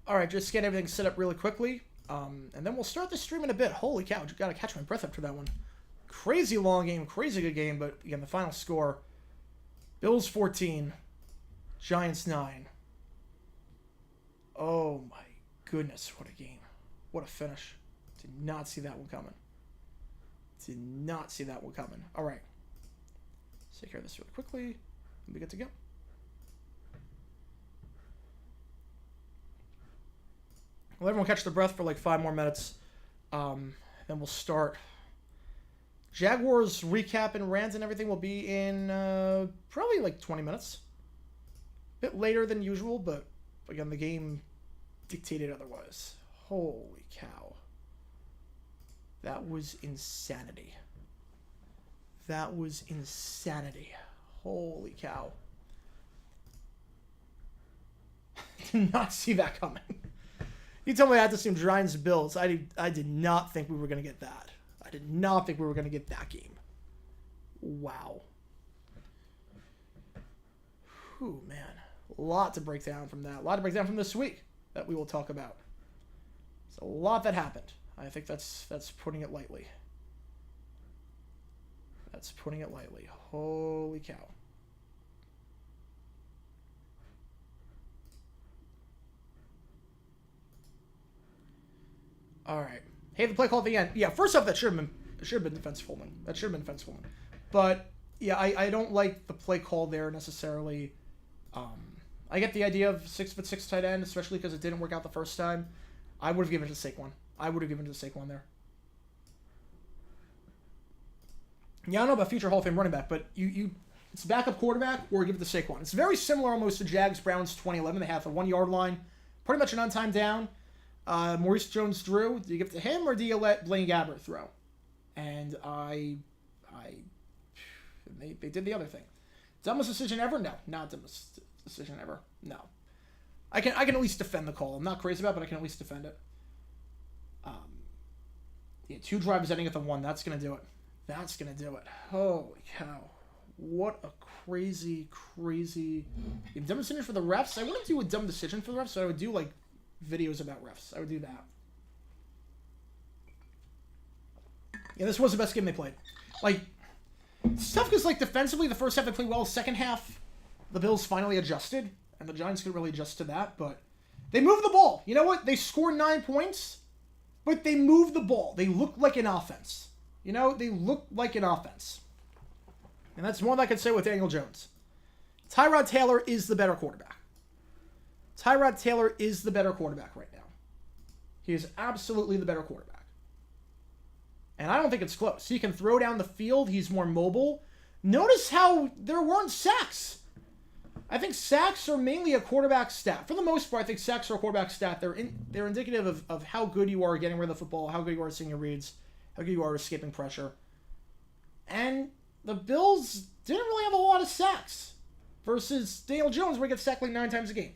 All right, just get everything set up really quickly, and then we'll start the stream in a bit. Holy cow, got to catch my breath after that one. Crazy long game, crazy good game, but again, the final score, Bills 14, Giants 9. Oh my goodness, what a game. What a finish. Did not see that one coming. Did not see that one coming. All right. Let's take care of this really quickly. We'll be good to go. Well, everyone catch their breath for like 5 more minutes. Then we'll start. Jaguars recap and rant and everything will be in probably like 20 minutes. A bit later than usual, but again, the game dictated otherwise. Holy cow. That was insanity. That was insanity. Holy cow. Did not see that coming. You told me I had to assume Giants Bills. I did not think we were going to get that. I did not think we were going to get that game. Wow. Whew, man. A lot to break down from that. A lot to break down from this week that we will talk about. There's a lot that happened. I think that's putting it lightly. That's putting it lightly. Holy cow. All right. Hey, the play call at the end. Yeah, first off, that should have been defense holding. That should have been defense holding. But yeah, I don't like the play call there necessarily. I get the idea of 6'6" tight end, especially because it didn't work out the first time. I would have given it to Saquon. I would have given it to Saquon there. Yeah, I don't know about future Hall of Fame running back, but it's backup quarterback or give it to Saquon. It's very similar almost to Jags-Browns 2011. They have the 1 yard line, pretty much an on-time down. Maurice Jones-Drew, do you give it to him or do you let Blaine Gabbert throw? And they did the other thing. Dumbest decision ever? No, not dumbest decision ever. No, I can at least defend the call. I'm not crazy about it, but I can at least defend it. Yeah, 2 drives ending at the 1. That's gonna do it. That's gonna do it. Holy cow! What a crazy. Dumb decision for the refs. I wouldn't do a dumb decision for the refs. So I would do like videos about refs. I would do that. Yeah, this was the best game they played. Like, it's tough because, like, defensively, the first half they played well. Second half, the Bills finally adjusted, and the Giants couldn't really adjust to that, but they moved the ball. You know what? They scored 9 points, but they moved the ball. They looked like an offense. You know, they looked like an offense. And that's more than I could say with Daniel Jones. Tyrod Taylor is the better quarterback. Tyrod Taylor is the better quarterback right now. He is absolutely the better quarterback. And I don't think it's close. He can throw down the field. He's more mobile. Notice how there weren't sacks. I think sacks are mainly a quarterback stat. For the most part, I think sacks are a quarterback stat. They're indicative of how good you are getting rid of the football, how good you are seeing your reads, how good you are escaping pressure. And the Bills didn't really have a lot of sacks versus Daniel Jones, where he gets sacked like 9 times a game.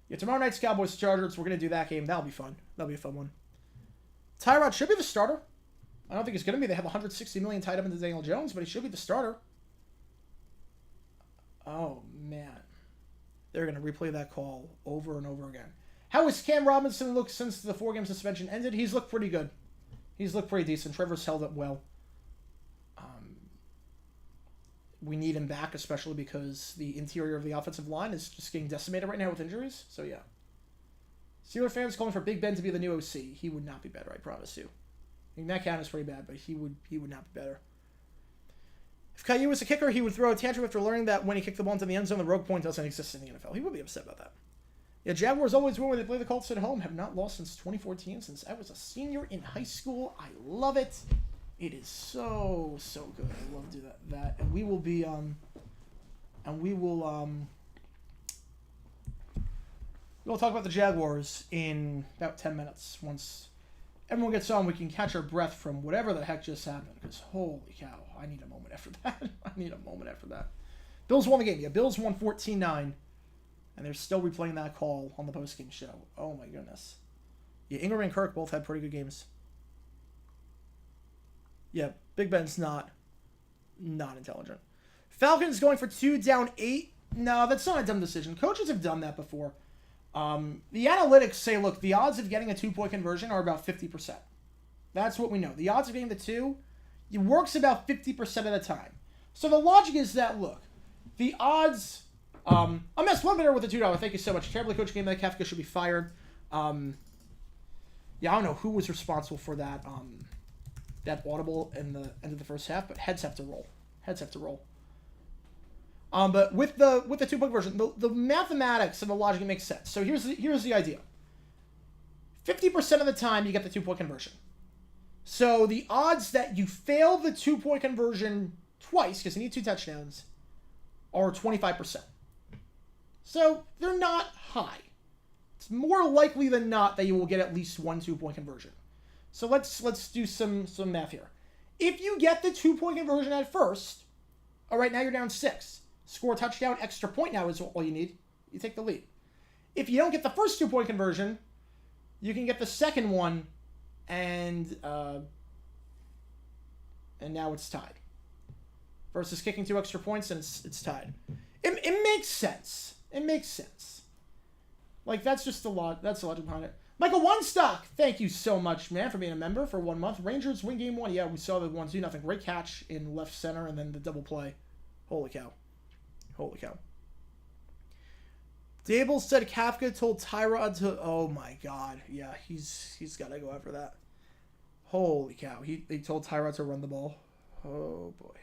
Yeah, tomorrow night's Cowboys-Chargers. We're going to do that game. That'll be fun. That'll be a fun one. Tyrod should be the starter. I don't think he's going to be. They have $160 million tied up into Daniel Jones, but he should be the starter. Oh, man. They're going to replay that call over and over again. How has Cam Robinson looked since the 4-game suspension ended? He's looked pretty good. He's looked pretty decent. Trevor's held up well. We need him back, especially because the interior of the offensive line is just getting decimated right now with injuries. So, yeah. Steelers fans calling for Big Ben to be the new OC. He would not be better, I promise you. I think Matt Cannon is pretty bad, but he would not be better. If Caillou was a kicker, he would throw a tantrum after learning that when he kicked the ball into the end zone, the rogue point doesn't exist in the NFL. He would be upset about that. Yeah, Jaguars always win when they play the Colts at home. Have not lost since 2014, since I was a senior in high school. I love it. It is so good. I love to do that. And we will be we'll talk about the Jaguars in about 10 minutes. Once everyone gets on, we can catch our breath from whatever the heck just happened. Because holy cow, I need a moment after that. Bills won the game. Yeah, Bills won 14-9. And they're still replaying that call on the postgame show. Oh my goodness. Yeah, Ingram and Kirk both had pretty good games. Yeah, Big Ben's not intelligent. Falcons going for 2 down 8 No, that's not a dumb decision. Coaches have done that before. The analytics say, look, the odds of getting a 2-point conversion are about 50%. That's what we know. The odds of getting the 2, it works about 50% of the time. So the logic is that, look, the odds... I'm messed one better with the $2. Thank you so much. Terribly coached game that Kafka should be fired. Yeah, I don't know who was responsible for that that audible in the end of the first half, but heads have to roll. Heads have to roll. But with the 2-point version, the mathematics and the logic makes sense. So here's the idea. 50% of the time you get the 2-point conversion. So the odds that you fail the 2-point conversion twice, because you need 2 touchdowns, are 25%. So they're not high. It's more likely than not that you will get at least 1 2-point conversion. So let's do some math here. If you get the 2-point conversion at first, all right, now you're down 6. Score a touchdown, extra point now is all you need. You take the lead. If you don't get the first 2-point conversion, you can get the second one, and now it's tied. Versus kicking 2 extra points, and it's tied. It makes sense. It makes sense. Like, that's just that's the logic behind it. Michael Onestock, thank you so much, man, for being a member for 1 month. Rangers win game 1. Yeah, we saw the 1-2-0. Great catch in left center, and then the double play. Holy cow. Holy cow. Dable said Kafka told Tyrod to... Oh, my God. Yeah, he's got to go after that. Holy cow. He told Tyrod to run the ball. Oh, boy.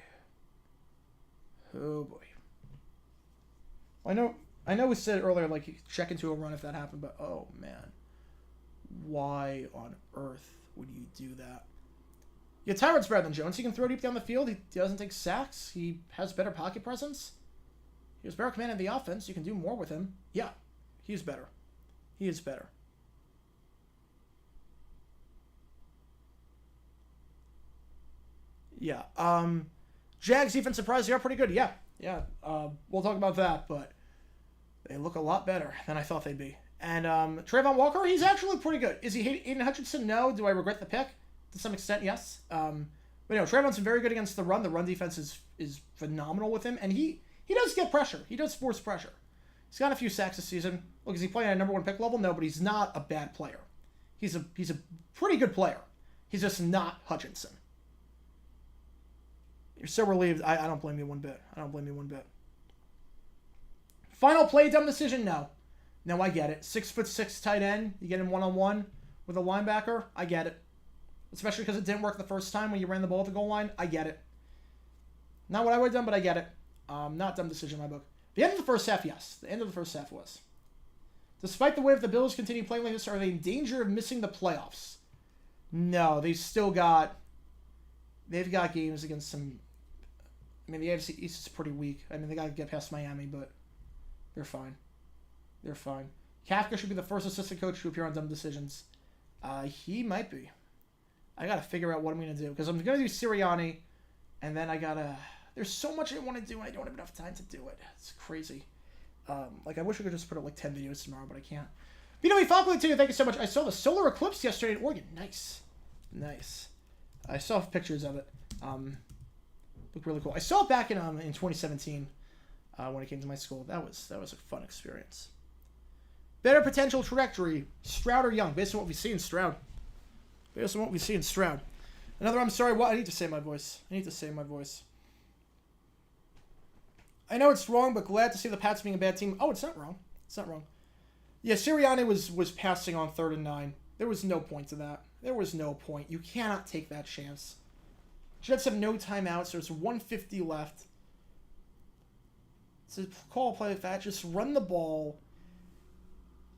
Oh, boy. I know we said earlier, like, check into a run if that happened, but oh, man. Why on earth would you do that? Yeah, Tyrod's better than Jones. He can throw deep down the field. He doesn't take sacks. He has better pocket presence. He has better command of the offense. You can do more with him. Yeah, he's better. He is better. Yeah. Jags defense surprised. They are pretty good. Yeah. We'll talk about that, but they look a lot better than I thought they'd be. And Trayvon Walker, he's actually pretty good. Is he Aiden Hutchinson? No. Do I regret the pick? To some extent, yes. But Trayvon's very good against the run. The run defense is phenomenal with him, and he does get pressure. He does force pressure. He's got a few sacks this season. Look, is he playing at a number 1 pick level? No, but he's not a bad player. He's a pretty good player. He's just not Hutchinson. You're so relieved. I don't blame you one bit. Final play, dumb decision? No. No, I get it. 6'6" tight end. You get him 1-on-1 with a linebacker. I get it. Especially because it didn't work the first time when you ran the ball at the goal line. I get it. Not what I would have done, but I get it. Not dumb decision in my book. The end of the first half, yes. The end of the first half was. Despite the way if the Bills continue playing like this, are they in danger of missing the playoffs? No, they've got games against some... I mean, the AFC East is pretty weak. I mean, they got to get past Miami, but they're fine. They're fine. Kafka should be the first assistant coach to appear on dumb decisions. He might be. I got to figure out what I'm going to do. Because I'm going to do Sirianni, and then I got to... There's so much I want to do, and I don't have enough time to do it. It's crazy. I wish we could just put up like 10 videos tomorrow, but I can't. BW Falkland, too, thank you so much. I saw the solar eclipse yesterday in Oregon. Nice. I saw pictures of it. Looked really cool. I saw it back in 2017 when it came to my school. That was a fun experience. Better potential trajectory, Stroud or Young, based on what we see in Stroud. Another, I'm sorry, what? I need to save my voice. I know it's wrong, but glad to see the Pats being a bad team. Oh, it's not wrong. Yeah, Sirianni was passing on 3rd and 9. There was no point to that. You cannot take that chance. Jets have no timeouts. There's 150 left. So call a play like that. Just run the ball.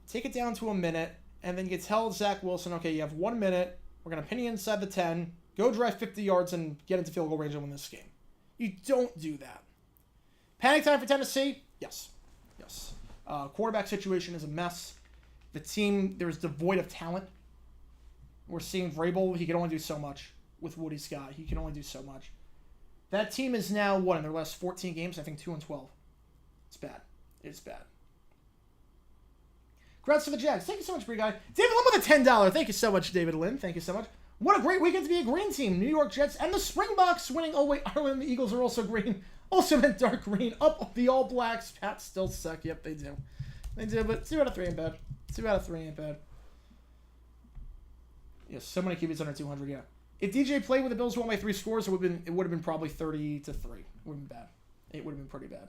Take it down to a minute. And then you can tell Zach Wilson, okay, you have 1 minute. We're going to pin you inside the 10. Go drive 50 yards and get into field goal range and win this game. You don't do that. Panic time for Tennessee? Yes. Quarterback situation is a mess. The team, there's devoid of talent. We're seeing Vrabel. He can only do so much with what he's got. He can only do so much. That team is now, in their last 14 games? I think 2-12. It's bad. Congrats to the Jags. Thank you so much, Bree Guy. David Lynn with a $10. Thank you so much, David Lynn. Thank you so much. What a great weekend to be a green team. New York Jets and the Springboks winning. Oh, wait, Ireland and the Eagles are also green. Also meant dark green. Up the All Blacks. Pats still suck. Yep, they do. They do, but 2 out of 3 ain't bad. 2 out of 3 ain't bad. Yeah, so many QBs under 200, yeah. If DJ played with the Bills won by 3 scores, it would have been probably 30-3. It would have been bad. It would have been pretty bad.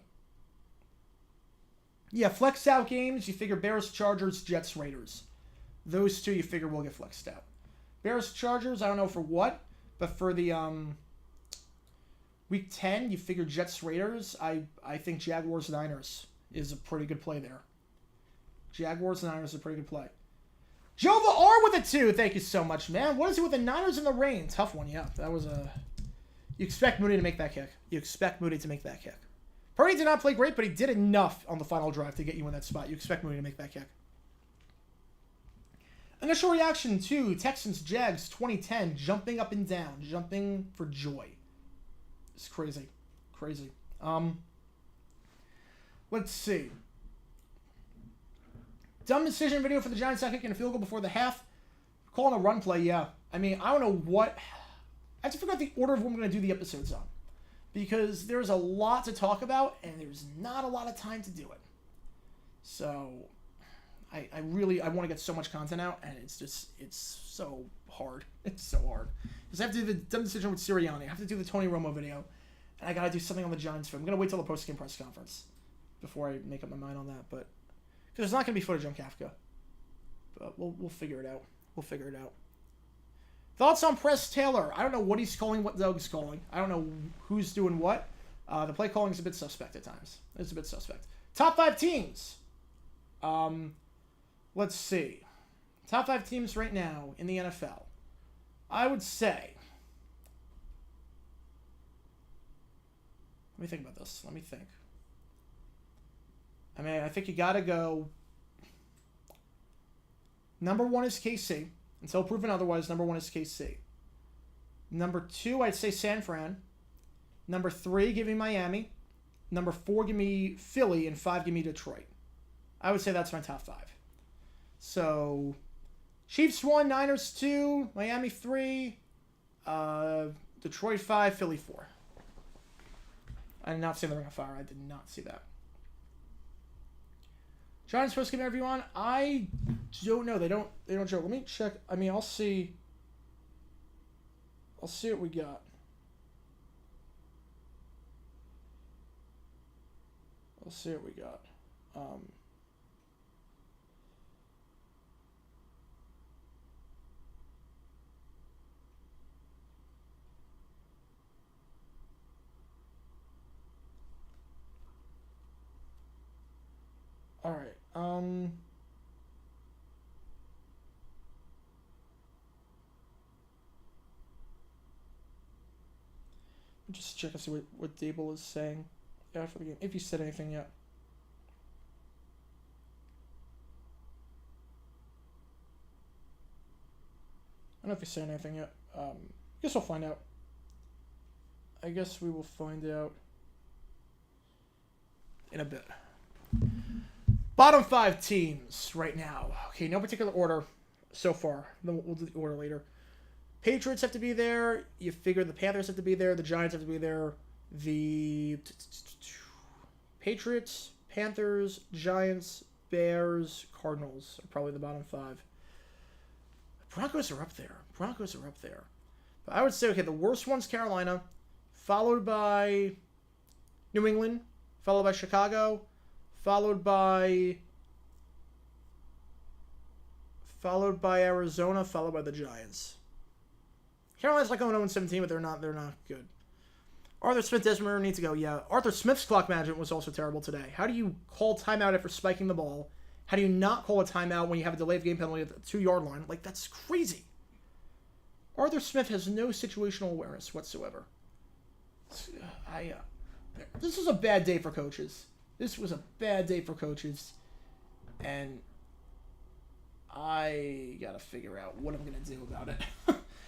Yeah, flex out games, you figure Bears, Chargers, Jets, Raiders. Those 2 you figure will get flexed out. Bears, Chargers, I don't know for what, but for the Week 10, you figure Jets, Raiders. I think Jaguars, Niners is a pretty good play there. Jaguars, Niners is a pretty good play. Jova R with a 2. Thank you so much, man. What is it with the Niners in the rain? Tough one, yeah. That was a... You expect Mooney to make that kick. You expect Mooney to make that kick. Purdy did not play great, but he did enough on the final drive to get you in that spot. You expect Mooney to make that kick. Initial reaction to Texans Jags 2010, jumping up and down, jumping for joy. It's crazy. Crazy. Let's see. Dumb decision video for the Giants not kicking a field goal before the half. Calling a run play, yeah. I mean, I don't know what... I have to figure out the order of when I'm going to do the episodes on. Because there's a lot to talk about, and there's not a lot of time to do it. So, I want to get so much content out, and it's so hard. It's so hard. Because I have to do the dumb decision with Sirianni. I have to do the Tony Romo video. And I got to do something on the Giants film. I'm going to wait till the post-game press conference before I make up my mind on that. But because there's not going to be footage on Kafka. But we'll figure it out. We'll figure it out. Thoughts on Press Taylor? I don't know what he's calling, what Doug's calling. I don't know who's doing what. The play calling is a bit suspect at times. It's a bit suspect. Top 5 teams. Let's see. Top 5 teams right now in the NFL. I would say... Let me think about this. Let me think. I mean, I think you got to go... Number 1 is KC. Until proven otherwise, number 1 is KC. Number 2, I'd say San Fran. Number 3, give me Miami. Number 4, give me Philly. And 5, give me Detroit. I would say that's my top 5. So, Chiefs 1, Niners 2, Miami 3, Detroit 5, Philly 4. I did not see the Ring of Fire. I did not see that. Giants post game interview on? I don't know. They don't show. Let me check. I mean, I'll see what we got. I'll see what we got. All right. Just check and see what Dable is saying after the game, if he said anything yet. I don't know if he's saying anything yet. I guess we'll find out. I guess we will find out in a bit. Bottom 5 teams right now. Okay, no particular order so far. Then we'll do the order later. Patriots have to be there. You figure the Panthers have to be there. The Giants have to be there. The Patriots, Panthers, Giants, Bears, Cardinals are probably the bottom 5. Broncos are up there. But I would say, okay, the worst one's Carolina, followed by New England, followed by Chicago, followed by Arizona, followed by the Giants. Carolina's like going 0-17, but they're not good. Arthur Smith, Desmond needs to go. Yeah, Arthur Smith's clock management was also terrible today. How do you call timeout after spiking the ball? How do you not call a timeout when you have a delayed game penalty at the 2-yard line? Like, that's crazy. Arthur Smith has no situational awareness whatsoever. This was a bad day for coaches. And I gotta figure out what I'm gonna do about it.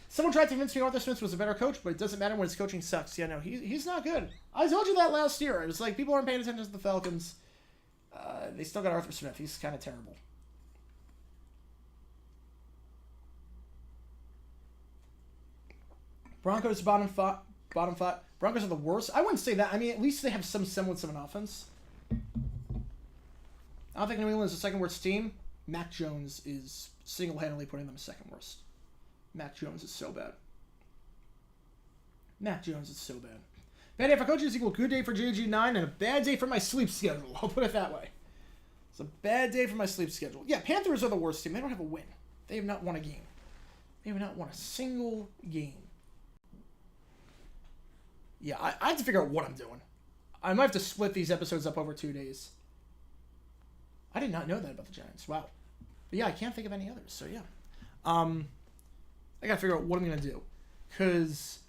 Someone tried to convince me Arthur Smith was a better coach, but it doesn't matter when his coaching sucks. Yeah, no, he's not good. I told you that last year. It was like people aren't paying attention to the Falcons. They still got Arthur Smith. He's kind of terrible. Broncos bottom 5. Bottom 5. Broncos are the worst. I wouldn't say that. I mean, at least they have some semblance of an offense. I don't think New England is the second worst team. Mac Jones is single-handedly putting them second worst. Mac Jones is so bad. Mac Jones is so bad. Bad day for coaches equal good day for JG9 and a bad day for my sleep schedule. I'll put it that way. It's a bad day for my sleep schedule. Yeah, Panthers are the worst team. They don't have a win. They have not won a game. They have not won a single game. Yeah, I have to figure out what I'm doing. I might have to split these episodes up over 2 days. I did not know that about the Giants. Wow. But yeah, I can't think of any others. So yeah. I got to figure out what I'm going to do. Because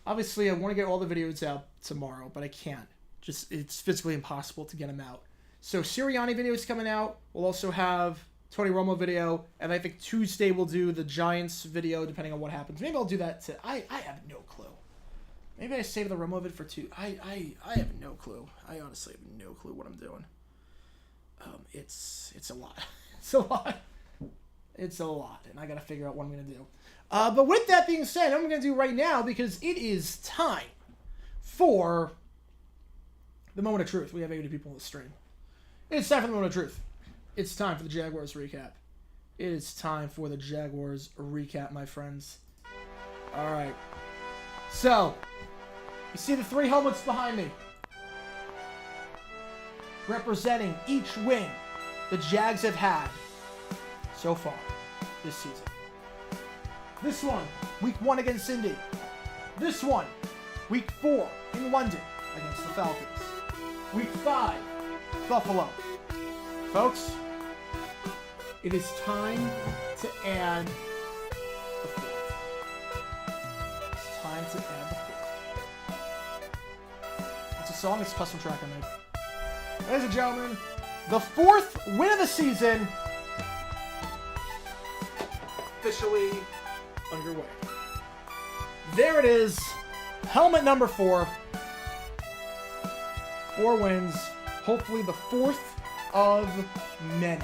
obviously I want to get all the videos out tomorrow, but I can't. Just, it's physically impossible to get them out. So Sirianni video is coming out. We'll also have Tony Romo video. And I think Tuesday we'll do the Giants video, depending on what happens. Maybe I'll do that to... I have no clue. Maybe I save the Romo vid for I have no clue. I honestly have no clue what I'm doing. It's a lot. It's a lot. It's a lot. And I got to figure out what I'm going to do. But with that being said, I'm going to do right now because it is time for the moment of truth. We have 80 people on the stream. It's time for the moment of truth. It's time for the Jaguars recap. It is time for the Jaguars recap, my friends. All right. So, you see the 3 helmets behind me. Representing each win the Jags have had so far this season. This one, week 1 against Indy. This one, week 4 in London against the Falcons. Week 5, Buffalo. Folks, it is time to add the 4th. It's time to add the 4th. It's a song, it's a custom track I made. Ladies and gentlemen, the 4th win of the season officially underway. There it is. Helmet number 4. 4 wins. Hopefully the 4th of many.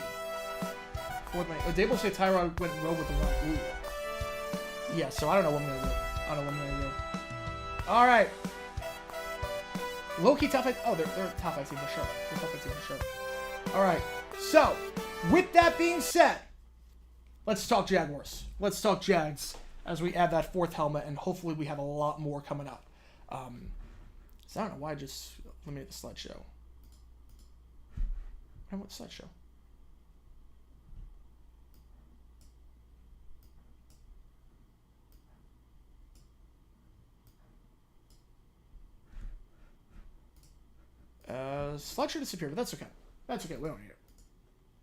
4th of many. Dable say Tyrod went rogue with the run. Ooh. Yeah, so I don't know what I'm going to do. I don't know what I'm going to do. All right. Low-key top 5. Oh, they're top 5 team for sure. They're top 5 team for sure. All right. So, with that being said, let's talk Jaguars. Let's talk Jags as we add that 4th helmet, and hopefully we have a lot more coming up. So I don't know why I just eliminated the slideshow. I want slideshow. Slideshow disappeared, but that's okay. That's okay. We don't need it.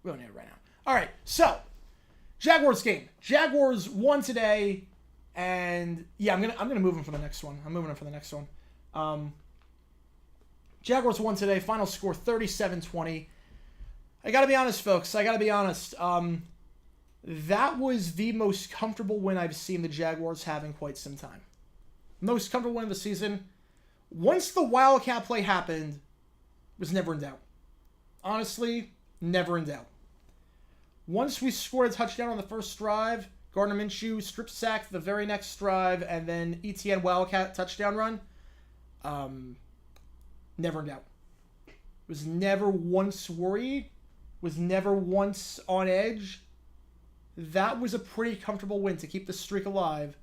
We don't need it right now. All right. So, Jaguars game. Jaguars won today, and yeah, I'm gonna move them for the next one. I'm moving them for the next one. Jaguars won today. Final score 37-20. I gotta be honest, folks. I gotta be honest. That was the most comfortable win I've seen the Jaguars have in quite some time. Most comfortable win of the season. Once the Wildcat play happened, was never in doubt. Honestly, never in doubt. Once we scored a touchdown on the first drive, Gardner Minshew strip sacked the very next drive, and then ETN Wildcat touchdown run, never in doubt. Was never once worried. Was never once on edge. That was a pretty comfortable win to keep the streak alive.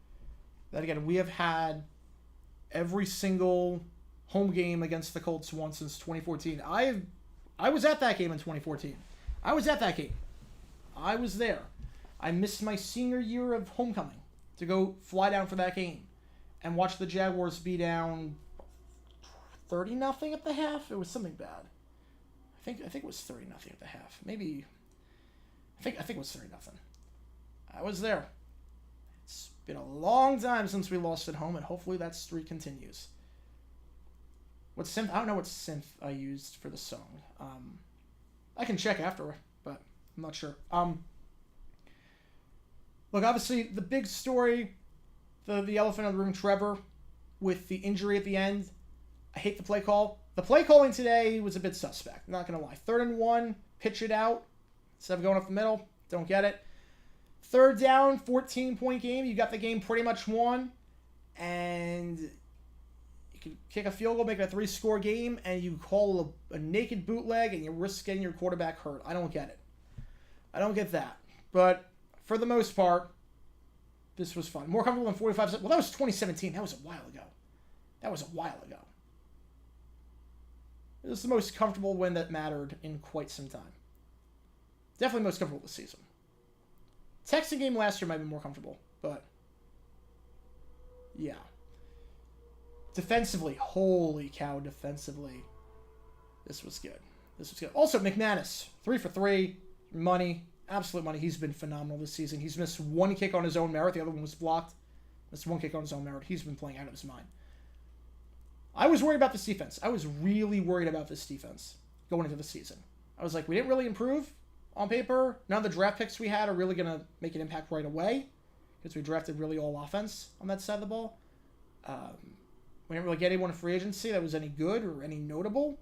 That, again, we have had every single home game against the Colts won since 2014. I was at that game in 2014. I was at that game. I was there. I missed my senior year of homecoming to go fly down for that game and watch the Jaguars be down 30-0 at the half. It was something bad. I think it was 30-0 at the half. Maybe I think it was 30-0. I was there. It's been a long time since we lost at home, and hopefully that streak continues. What synth? I don't know what synth I used for the song. I can check after, but I'm not sure. Look, obviously the big story, the elephant in the room, Trevor, with the injury at the end. I hate the play call. The play calling today was a bit suspect. I'm not gonna lie. 3rd and 1, pitch it out instead of going up the middle. Don't get it. 3rd down, 14-point game. You got the game pretty much won. and you can kick a field goal, make it a 3-score game, and you call a naked bootleg, and you risk getting your quarterback hurt. I don't get it. I don't get that. But for the most part, this was fun. More comfortable than 45. Well, that was 2017. That was a while ago. It was the most comfortable win that mattered in quite some time. Definitely most comfortable this season. Texan game last year might be more comfortable, but yeah. Defensively, holy cow, defensively. This was good. Also, McManus, 3 for 3, money, absolute money. He's been phenomenal this season. He's missed 1 kick on his own merit. The other one was blocked. Missed 1 kick on his own merit. He's been playing out of his mind. I was worried about this defense. I was really worried about this defense going into the season. I was like, we didn't really improve on paper. None of the draft picks we had are really going to make an impact right away because we drafted really all offense on that side of the ball. We didn't really get anyone in free agency that was any good or any notable.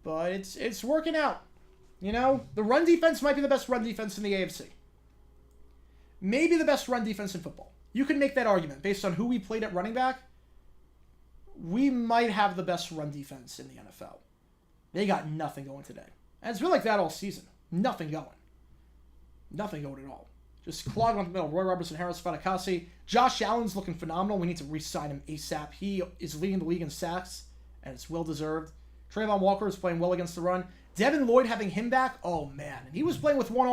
But it's working out. You know, the run defense might be the best run defense in the AFC. Maybe the best run defense in football. You can make that argument based on who we played at running back. We might have the best run defense in the NFL. They got nothing going today. And it's been like that all season. Nothing going. Nothing going at all. Just clogging up the middle. Roy Robertson, Harris, Fatakasi. Josh Allen's looking phenomenal. We need to re-sign him ASAP. He is leading the league in sacks, and it's well-deserved. Trayvon Walker is playing well against the run. Devin Lloyd having him back, oh man. And he was playing with one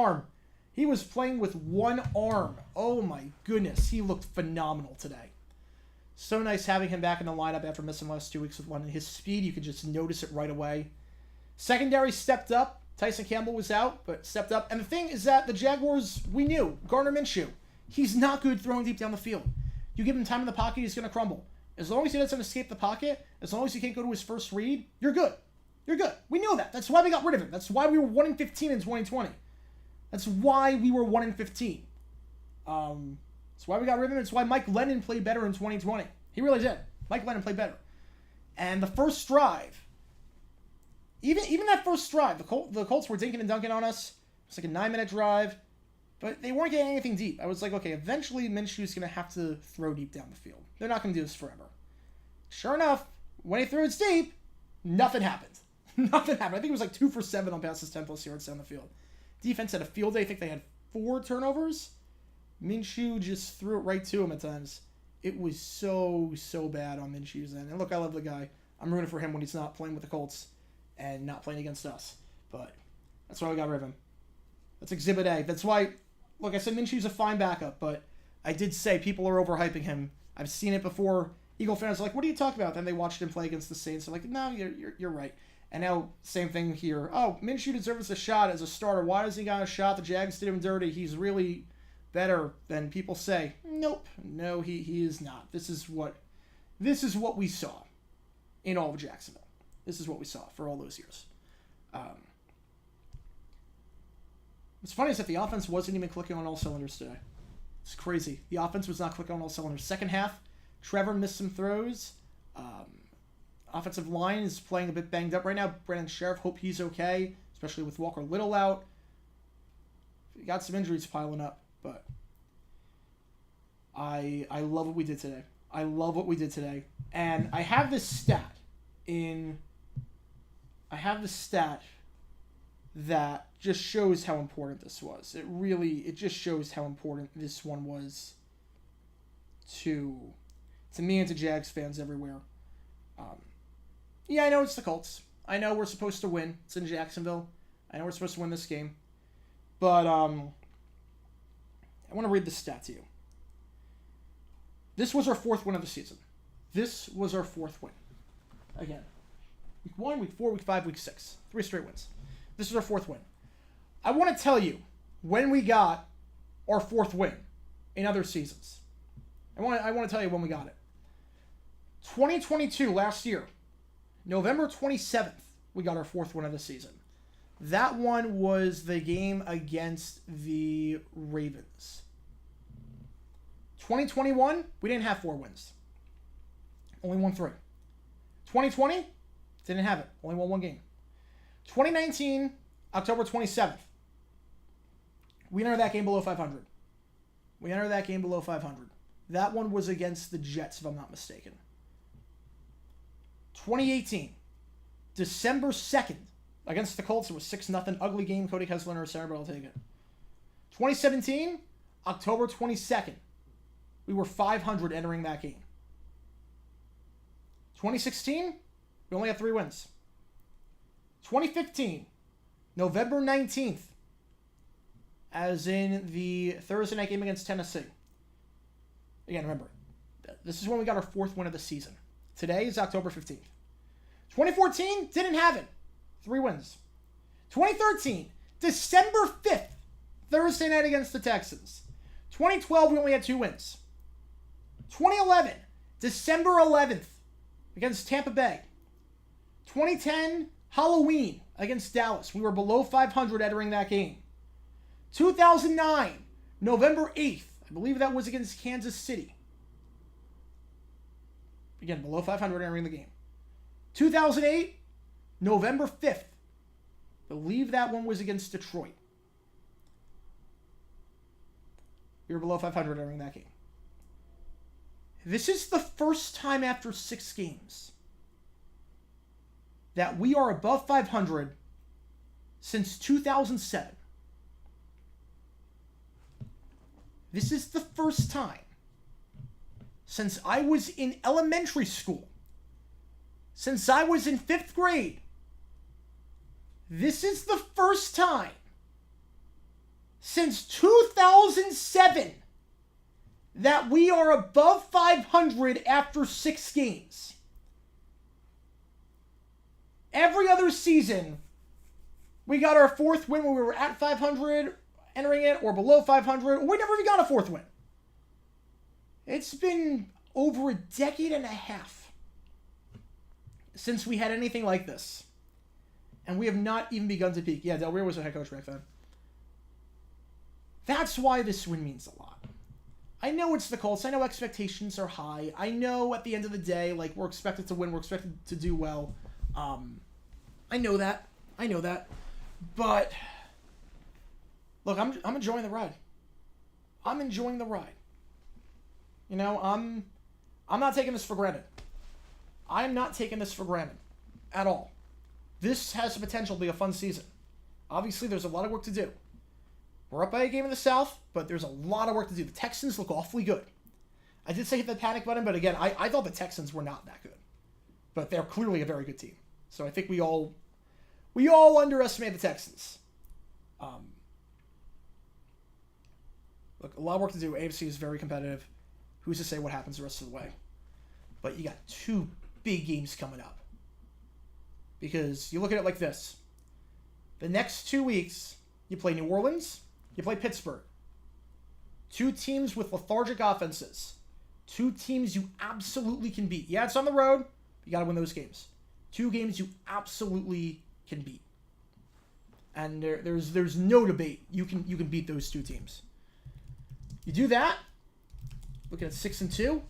arm. Oh my goodness. He looked phenomenal today. So nice having him back in the lineup after missing the last 2 weeks with London. His speed, you could just notice it right away. Secondary stepped up. Tyson Campbell was out, but stepped up. And the thing is that the Jaguars, we knew. Gardner Minshew, he's not good throwing deep down the field. You give him time in the pocket, he's going to crumble. As long as he doesn't escape the pocket, as long as he can't go to his first read, you're good. You're good. We knew that. That's why we got rid of him. That's why we were 1-15 in 2020. That's why we were 1-15. That's why we got rid of him. It's why Mike Lennon played better in 2020. He really did. Mike Lennon played better. And the first drive, even that first drive, the Colts were dinking and dunking on us. It's like a 9-minute drive, but they weren't getting anything deep. I was like, okay, eventually Minshew's going to have to throw deep down the field. They're not going to do this forever. Sure enough, when he threw it deep, nothing happened. Nothing happened. I think it was like 2 for 7 on passes 10+ yards down the field. Defense had a field day. I think they had 4 turnovers. Minshew just threw it right to him at times. It was so bad on Minshew's end. And look, I love the guy. I'm rooting for him when he's not playing with the Colts and not playing against us. But that's why we got rid of him. That's Exhibit A. That's why, look, I said Minshew's a fine backup, but I did say people are overhyping him. I've seen it before. Eagle fans are like, what are you talking about? Then they watched him play against the Saints. I'm like, no, you're right. And now, same thing here. Oh, Minshew deserves a shot as a starter. Why does he got a shot? The Jags did him dirty. He's really better than people say. Nope. No, he is not. This is what we saw in all of Jacksonville. This is what we saw for all those years. What's funny is that the offense wasn't even clicking on all cylinders today. It's crazy. The offense was not clicking on all cylinders. Second half, Trevor missed some throws. Offensive line is playing a bit banged up right now. Brandon Sheriff, hope he's okay, especially with Walker Little out. We got some injuries piling up, but I love what we did today. And I have this stat that just shows how important this was. It just shows how important this one was to me and to Jags fans everywhere. Yeah, I know it's the Colts. I know we're supposed to win. It's in Jacksonville. I know we're supposed to win this game. But I want to read this stat to you. This was our 4th win of the season. This was our 4th win. Again, week 1, week 4, week 5, week 6. 3 straight wins. This is our 4th win. I want to tell you when we got our 4th win in other seasons. I want to tell you when we got it. 2022, last year, November 27th, we got our 4th win of the season. That one was the game against the Ravens. 2021, we didn't have 4 wins. Only won 3. 2020, didn't have it. Only won 1 game. 2019, October 27th, we entered that game below 500. That one was against the Jets, if I'm not mistaken. 2018, December 2nd, against the Colts. It was 6-0. Ugly game. Cody Kessler under center, but I'll take it. 2017, October 22nd. We were 500 entering that game. 2016, we only had 3 wins. 2015, November 19th, as in the Thursday night game against Tennessee. Again, remember, this is when we got our 4th win of the season. Today is October 15th. 2014, didn't have it. 3 wins. 2013, December 5th, Thursday night against the Texans. 2012, we only had 2 wins. 2011, December 11th, against Tampa Bay. 2010, Halloween against Dallas. We were below 500 entering that game. 2009, November 8th. I believe that was against Kansas City. Again, below 500 entering the game. 2008, November 5th. I believe that one was against Detroit. We were below 500 entering that game. This is the first time after 6 games that we are above 500 since 2007. This is the first time since I was in elementary school, since I was in 5th grade. This is the first time since 2007 that we are above 500 after 6 games. Every other season, we got our 4th win when we were at 500, entering it, or below 500, or we never even got a 4th win. It's been over a decade and a half since we had anything like this. And we have not even begun to peak. Yeah, Del Rio was a head coach back then. That's why this win means a lot. I know it's the Colts. I know expectations are high. I know at the end of the day, like, we're expected to win. We're expected to do well. I know that. But look, I'm enjoying the ride. I'm enjoying the ride. You know, I'm not taking this for granted. I'm not taking this for granted at all. This has the potential to be a fun season. Obviously, there's a lot of work to do. We're up by a game in the South, but there's a lot of work to do. The Texans look awfully good. I did say hit the panic button, but again, I thought the Texans were not that good. But they're clearly a very good team. So I think we all underestimate the Texans. Look, a lot of work to do. AFC is very competitive. Who's to say what happens the rest of the way? But you got 2 big games coming up. Because you look at it like this. The next 2 weeks, you play New Orleans, you play Pittsburgh. 2 teams with lethargic offenses. 2 teams you absolutely can beat. Yeah, it's on the road. You got to win those games. 2 games you absolutely can beat. And there's no debate. You can beat those 2 teams. You do that. Looking at 6-2.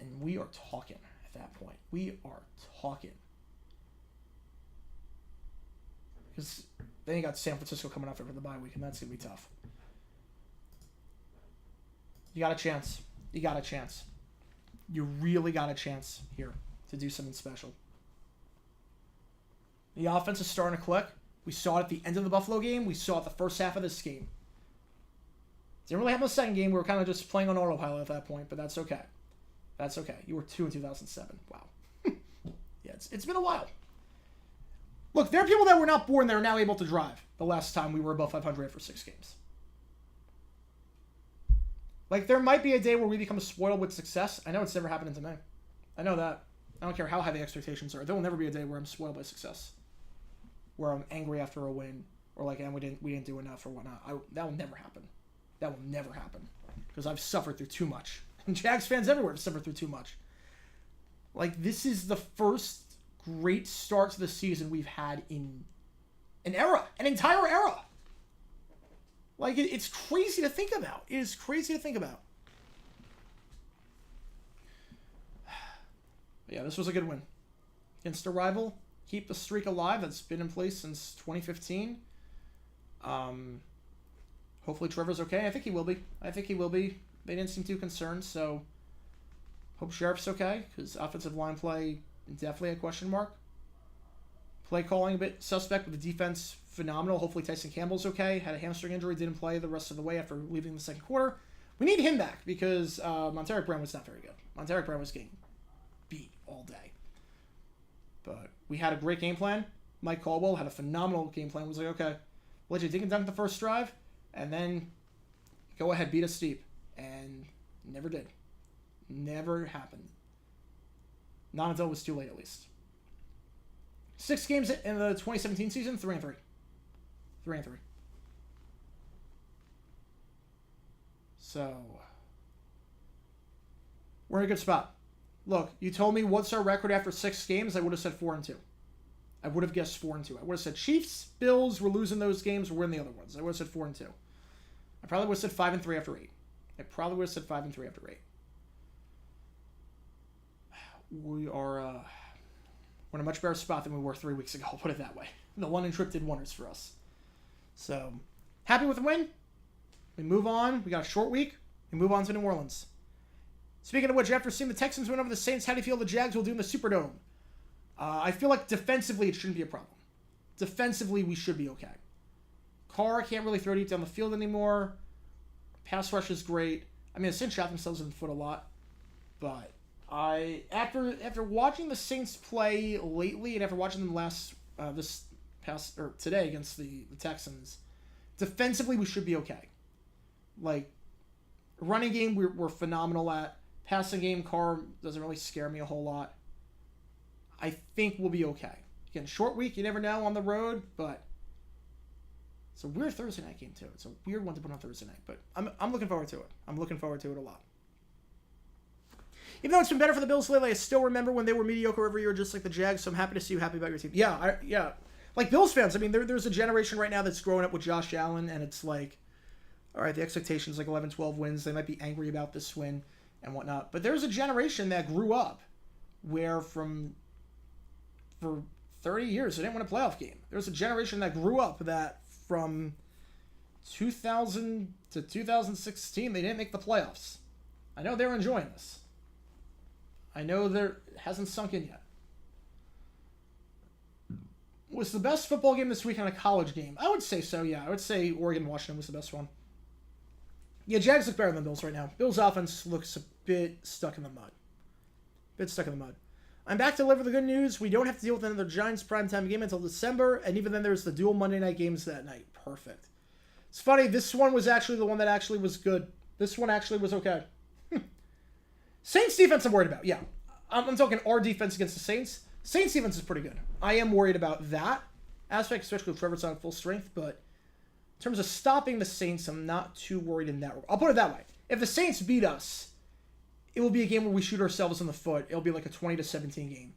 And we are talking at that point. We are talking. Because then you got San Francisco coming up for the bye week, and that's going to be tough. You got a chance. You really got a chance here to do something special. The offense is starting to click. We saw it at the end of the Buffalo game. We saw it the first half of this game. Didn't really happen in the second game. We were kind of just playing on autopilot at that point, but that's okay. You were 2 in 2007. Wow. Yeah, it's been a while. Look, there are people that were not born that are now able to drive the last time we were above 500 for 6 games. Like, there might be a day where we become spoiled with success. I know it's never happening to me. I know that. I don't care how high the expectations are. There will never be a day where I'm spoiled by success. Where I'm angry after a win. Or like, and we didn't do enough or whatnot. That will never happen. Because I've suffered through too much. And Jags fans everywhere have suffered through too much. Like, this is the first great start to the season we've had in an entire era. Like, it's crazy to think about. It is crazy to think about. But yeah, this was a good win. Against a rival, keep the streak alive that's been in place since 2015. Hopefully Trevor's okay. I think he will be. They didn't seem too concerned, so hope Sheriff's okay, because offensive line play definitely a question mark. Play calling a bit suspect, but the defense phenomenal. Hopefully Tyson Campbell's okay. Had a hamstring injury, didn't play the rest of the way after leaving the second quarter. We need him back because Montaric Brown was not very good. Montaric Brown was getting beat all day. But we had a great game plan. Mike Caldwell had a phenomenal game plan. Was like, okay, we'll let you dig and dunk the first drive, and then go ahead, beat us deep. And never did. Never happened. Not until it was too late, at least. 6 games in the 2017 season, 3-3. 3-3. So, we're in a good spot. Look, you told me what's our record after 6 games, I would have said 4-2. I would have guessed 4-2. I would have said Chiefs, Bills, we're losing those games, we're winning the other ones. I would have said 4-2. I probably would have said 5-3 after 8. I probably would have said 5-3 after 8. We are we're in a much better spot than we were 3 weeks ago, I'll put it that way. The London trip did wonders for us. So, happy with the win. We move on. We got a short week. We move on to New Orleans. Speaking of which, after seeing the Texans win over the Saints, how do you feel the Jags will do in the Superdome? I feel like defensively it shouldn't be a problem. Defensively, we should be okay. Carr can't really throw deep down the field anymore. Pass rush is great. I mean, the Saints shot themselves in the foot a lot. But after watching the Saints play lately, and after watching them today against the Texans, defensively we should be okay. Like, running game we're phenomenal at. Passing game, Carr doesn't really scare me a whole lot. I think we'll be okay. Again, short week, you never know on the road, but it's a weird Thursday night game too. It's a weird one to put on Thursday night, but I'm looking forward to it. I'm looking forward to it a lot. Even though it's been better for the Bills lately, I still remember when they were mediocre every year, just like the Jags, so I'm happy to see you happy about your team. Yeah. Like Bills fans, I mean, there's a generation right now that's growing up with Josh Allen, and it's like, all right, the expectation's like 11, 12 wins. They might be angry about this win and whatnot. But there's a generation that grew up where for 30 years they didn't win a playoff game. There's a generation that grew up that from 2000 to 2016 they didn't make the playoffs. I know they're enjoying this. I know it hasn't sunk in yet. Was the best football game this week on a college game? I would say so, yeah. I would say Oregon-Washington was the best one. Yeah, Jags look better than the Bills right now. Bills' offense looks a bit stuck in the mud. I'm back to deliver the good news. We don't have to deal with another Giants primetime game until December, and even then there's the dual Monday night games that night. Perfect. It's funny, this one was actually the one that actually was good. This one actually was okay. Saints defense I'm worried about, yeah. I'm talking our defense against the Saints. Saints defense is pretty good. I am worried about that aspect, especially with Trevor's on full strength, but in terms of stopping the Saints, I'm not too worried in that regard. I'll put it that way. If the Saints beat us, it will be a game where we shoot ourselves in the foot. It'll be like a 20-17 game.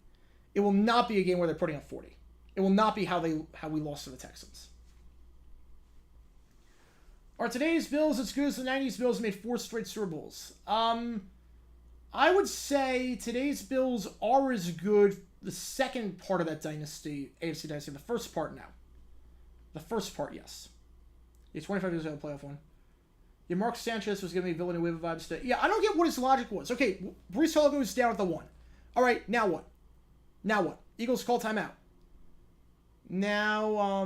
It will not be a game where they're putting up 40. It will not be how we lost to the Texans. Are today's Bills as good as the 90s Bills made 4 straight Super Bowls? I would say today's Bills are as good the second part of that dynasty, AFC dynasty. The first part, no. The first part, yes. It's 25 years ago, playoff one. Yeah, Mark Sanchez was giving me Villanueva vibes today. Yeah, I don't get what his logic was. Okay, Breece Hall goes down at the 1. All right, now what? Now what? Eagles call timeout. Now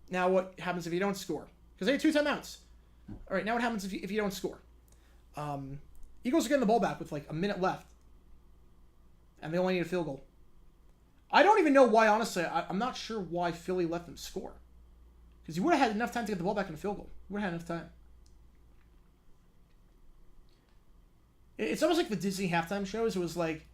what happens if you don't score? Because they had 2 timeouts. All right, now what happens if you don't score? Eagles are getting the ball back with like a minute left. And they only need a field goal. I don't even know why, honestly. I'm not sure why Philly let them score. Because you would have had enough time to get the ball back in the field goal. You would have had enough time. It's almost like the Disney halftime shows. It was like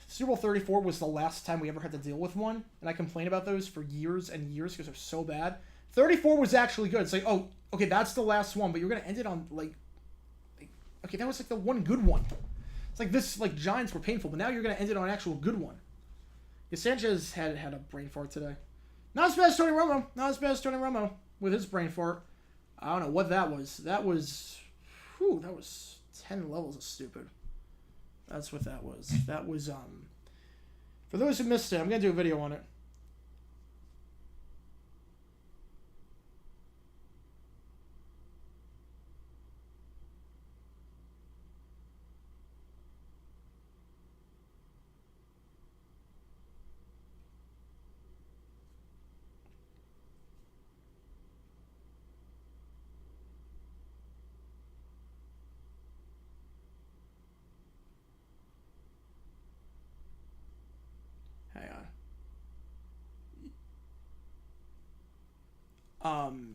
Super Bowl 34 was the last time we ever had to deal with one. And I complained about those for years and years because they're so bad. 34 was actually good. It's like, oh, okay, that's the last one. But you're going to end it on, like, okay, that was like the one good one. It's like this, like, Giants were painful. But now you're going to end it on an actual good one. Yeah, Sanchez had a brain fart today. Not as bad as Tony Romo. Not as bad as Tony Romo with his brain fart. I don't know what that was. That was 10 levels of stupid. That's what that was. That was, for those who missed it, I'm going to do a video on it.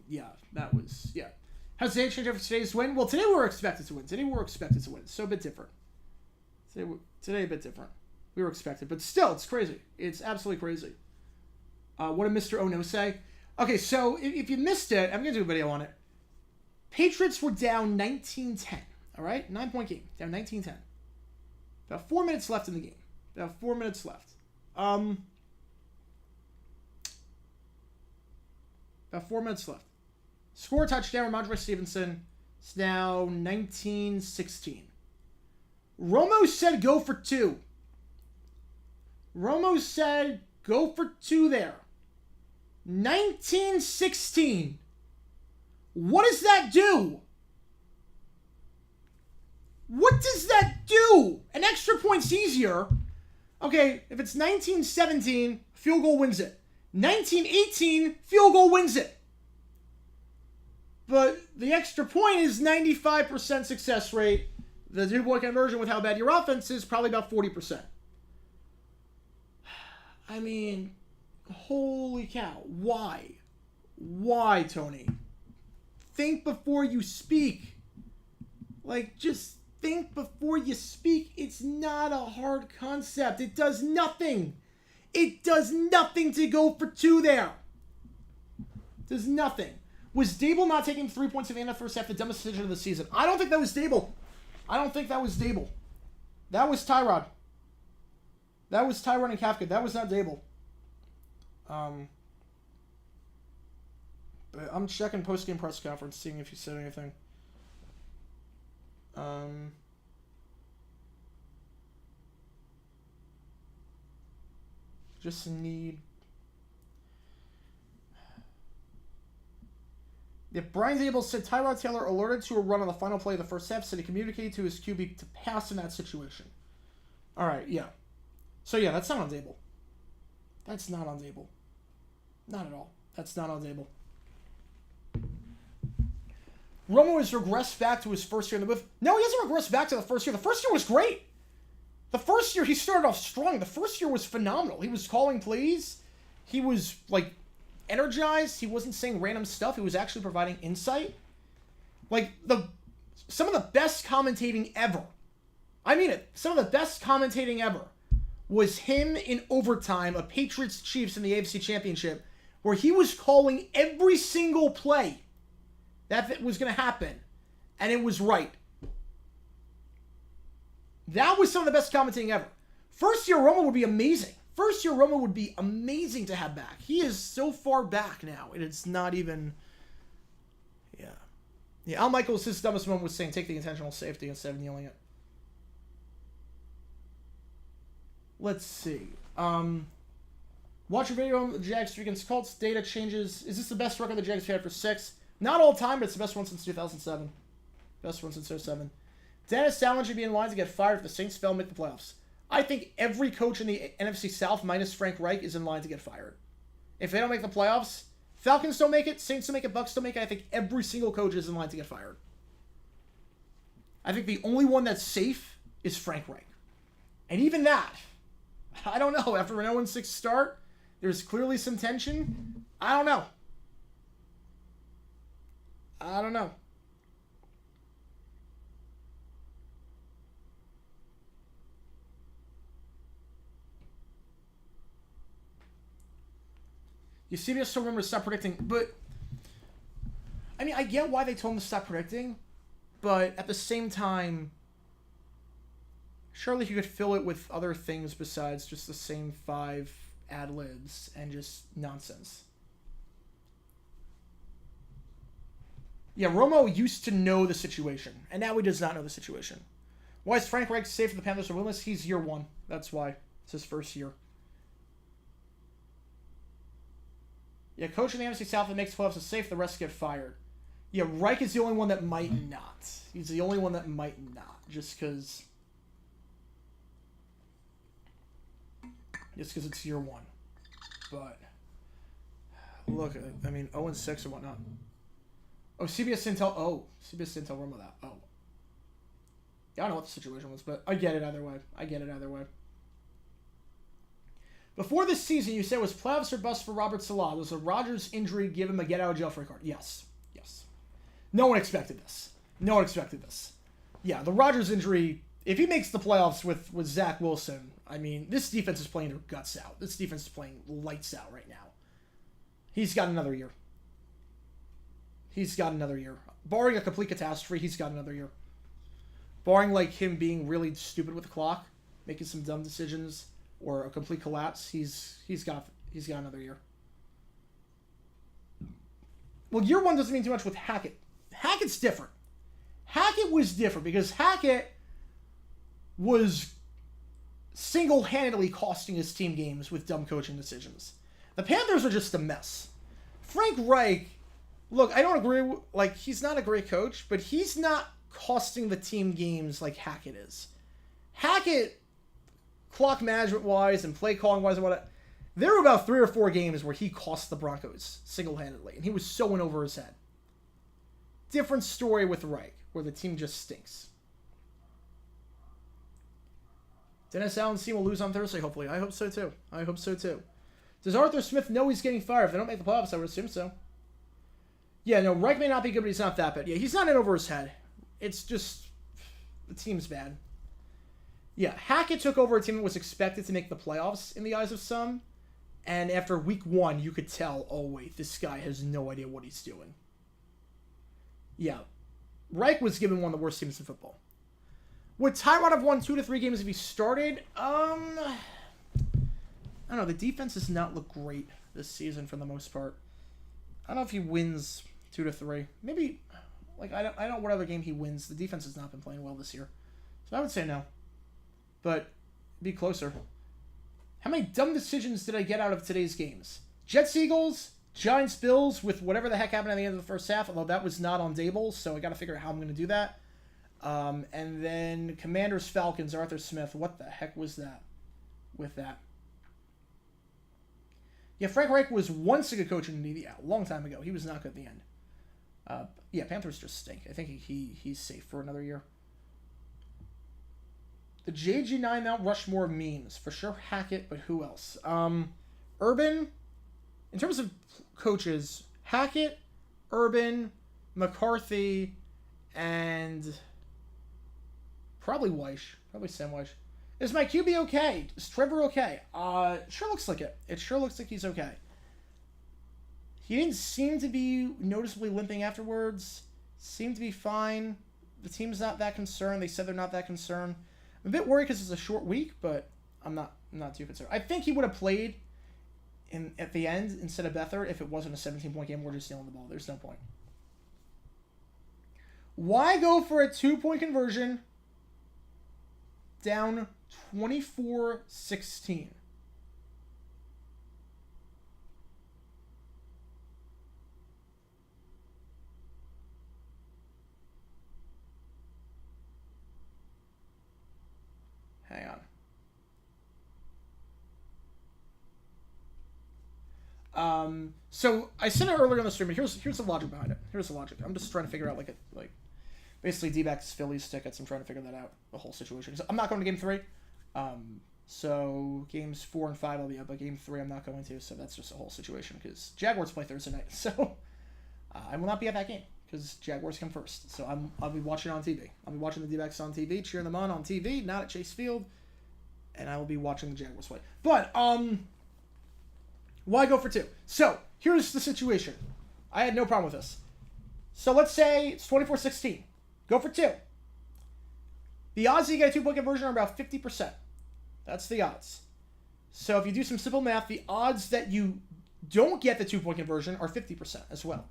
Yeah, that was, yeah. How's today change after today's win? Well, today we were expected to win. So a bit different. Today a bit different. We were expected, but still, it's crazy. It's absolutely crazy. What did Mr. Ono say? Okay, so if you missed it, I'm going to do a video on it. Patriots were down 19-10, all right? 9-point game, down 19-10. About 4 minutes left in the game. About 4 minutes left. About 4 minutes left. Score a touchdown, Ramondre Stevenson. It's now 19-16. Romo said go for 2. Romo said go for 2 there. 19-16. What does that do? What does that do? An extra point's easier. Okay, if it's 19-17, field goal wins it. 19-18, field goal wins it. But the extra point is 95% success rate. The two-point conversion with how bad your offense is, probably about 40%. I mean, holy cow. Why? Why, Tony? Think before you speak. Like, just think before you speak. It's not a hard concept. It does nothing. It does nothing to go for 2 there. It does nothing. Was Dable not taking 3 points at the end of the first half the dumbest decision of the season? I don't think that was Dable. That was Tyrod. That was Tyrod and Kafka. That was not Dable. But I'm checking post-game press conference, seeing if he said anything. Just need... If Brian Dable said Tyrod Taylor alerted to a run on the final play of the first half, said he communicated to his QB to pass in that situation. All right, yeah. So, yeah, that's not on Dable. That's not on Dable. Not at all. That's not on Dable. Romo has regressed back to his first year in the booth. No, he hasn't regressed back to the first year. The first year was great. The first year, he started off strong. The first year was phenomenal. He was calling plays. He was, like, energized. He wasn't saying random stuff. He was actually providing insight. Like, some of the best commentating ever. I mean it. Some of the best commentating ever was him in overtime of Patriots-Chiefs in the AFC Championship, where he was calling every single play that was going to happen, and it was right. That was some of the best commentating ever. First year Romo would be amazing. First year Romo would be amazing to have back. He is so far back now, and it's not even... Yeah, Al Michaels, his dumbest moment was saying take the intentional safety instead of kneeling it. Let's see. Watch your video on the Jags streak against Colts. Data changes. Is this the best record the Jags have had for 6? Not all time, but it's the best one since 2007. Best one since 2007. Dennis Allen should be in line to get fired if the Saints fail to make the playoffs. I think every coach in the NFC South, minus Frank Reich, is in line to get fired. If they don't make the playoffs, Falcons don't make it, Saints don't make it, Bucks don't make it, I think every single coach is in line to get fired. I think the only one that's safe is Frank Reich. And even that, I don't know. After an 0-6 start, there's clearly some tension. I don't know. You see me still remember to stop predicting, but I mean, I get why they told him to stop predicting, but at the same time, surely you could fill it with other things besides just the same 5 ad-libs and just nonsense. Yeah, Romo used to know the situation, and now he does not know the situation. Why is Frank Reich safe for the Panthers or winless? He's year 1. That's why. It's his first year. Yeah, coach in the NFC South that makes playoffs is safe, the rest get fired. Yeah, Reich is the only one that might not. He's the only one that might not, just because it's year 1. But, look, I mean, 0-6 or whatnot. Oh, CBS didn't tell Romo that. Oh. Yeah, I don't know what the situation was, but I get it either way. Before this season, you said it was playoffs or bust for Robert Salah. Does a Rodgers injury give him a get-out-of-jail-free card? Yes. Yes. No one expected this. No one expected this. Yeah, the Rodgers injury, if he makes the playoffs with Zach Wilson, I mean, this defense is playing their guts out. This defense is playing lights out right now. He's got another year. He's got another year. Barring a complete catastrophe, he's got another year. Barring, like, him being really stupid with the clock, making some dumb decisions, or a complete collapse, he's got another year. Well, year one doesn't mean too much with Hackett. Hackett's different. Hackett was different because Hackett was single-handedly costing his team games with dumb coaching decisions. The Panthers are just a mess. Frank Reich, look, I don't agree, like, he's not a great coach, but he's not costing the team games like Hackett is. Hackett, clock management-wise and play calling-wise and whatnot, there were about 3 or 4 games where he cost the Broncos single-handedly, and he was so in over his head. Different story with Reich, where the team just stinks. Dennis Allen's team will lose on Thursday, hopefully. I hope so, too. I hope so, too. Does Arthur Smith know he's getting fired? If they don't make the playoffs, I would assume so. Yeah, no, Reich may not be good, but he's not that bad. Yeah, he's not in over his head. It's just, the team's bad. Yeah, Hackett took over a team that was expected to make the playoffs in the eyes of some, and after week 1, you could tell, oh wait, this guy has no idea what he's doing. Yeah, Reich was given one of the worst teams in football. Would Tyrod have won 2 to 3 games if he started? I don't know. The defense does not look great this season for the most part. I don't know if he wins 2 to 3. Maybe, like, I don't know what other game he wins. The defense has not been playing well this year. So I would say no. But be closer. How many dumb decisions did I get out of today's games? Jets, Eagles, Giants, Bills, with whatever the heck happened at the end of the first half, although that was not on Dable, so I got to figure out how I'm going to do that. And then Commanders, Falcons, Arthur Smith. What the heck was that with that? Yeah, Frank Reich was once a good coach in the a long time ago. He was not good at the end. Yeah, Panthers just stink. I think he's safe for another year. The JG9 Mount Rushmore memes. For sure Hackett, but who else? Urban, in terms of coaches, Hackett, Urban, McCarthy, and probably Weish. Probably Sam Weish. Is my QB okay? Is Trevor okay? Sure looks like it. It sure looks like he's okay. He didn't seem to be noticeably limping afterwards. Seemed to be fine. The team's not that concerned. They said they're not that concerned. I'm a bit worried because it's a short week, but I'm not too concerned. I think he would have played at the end instead of Beathard if it wasn't a 17-point game. We're just stealing the ball. There's no point. Why go for a 2-point conversion down 24-16? Hang on. So I said it earlier on the stream, but here's the logic behind it. Here's the logic. I'm just trying to figure out basically D-backs Phillies tickets. I'm trying to figure that out, the whole situation. So I'm not going to game 3. So games 4 and 5 I'll be up, but game 3 I'm not going to. So that's just a whole situation because Jaguars play Thursday night. So I will not be at that game because Jaguars come first. So I'll be watching it on TV. I'll be watching the D-backs on TV, cheering them on TV, not at Chase Field, and I will be watching the Jaguars play. But why go for 2? So here's the situation. I had no problem with this. So let's say it's 24-16. Go for 2. The odds that you get a 2-point conversion are about 50%. That's the odds. So if you do some simple math, the odds that you don't get the 2-point conversion are 50% as well.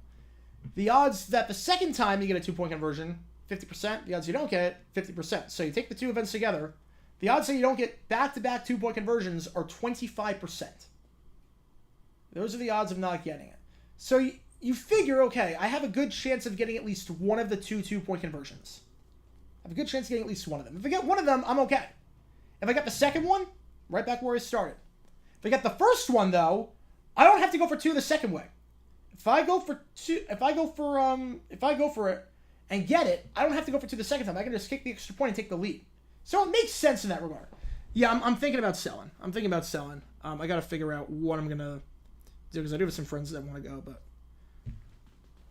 The odds that the second time you get a 2-point conversion, 50%. The odds you don't get it, 50%. So you take the 2 events together. The odds that you don't get back-to-back 2-point conversions are 25%. Those are the odds of not getting it. So you figure, okay, I have a good chance of getting at least one of the 2-point conversions. I have a good chance of getting at least one of them. If I get one of them, I'm okay. If I get the second one, right back where I started. If I get the first one, though, I don't have to go for 2 the second way. If I go for it and get it, I don't have to go for 2 the second time. I can just kick the extra point and take the lead. So it makes sense in that regard. Yeah, I'm thinking about selling. I got to figure out what I'm gonna do because I do have some friends that want to go, but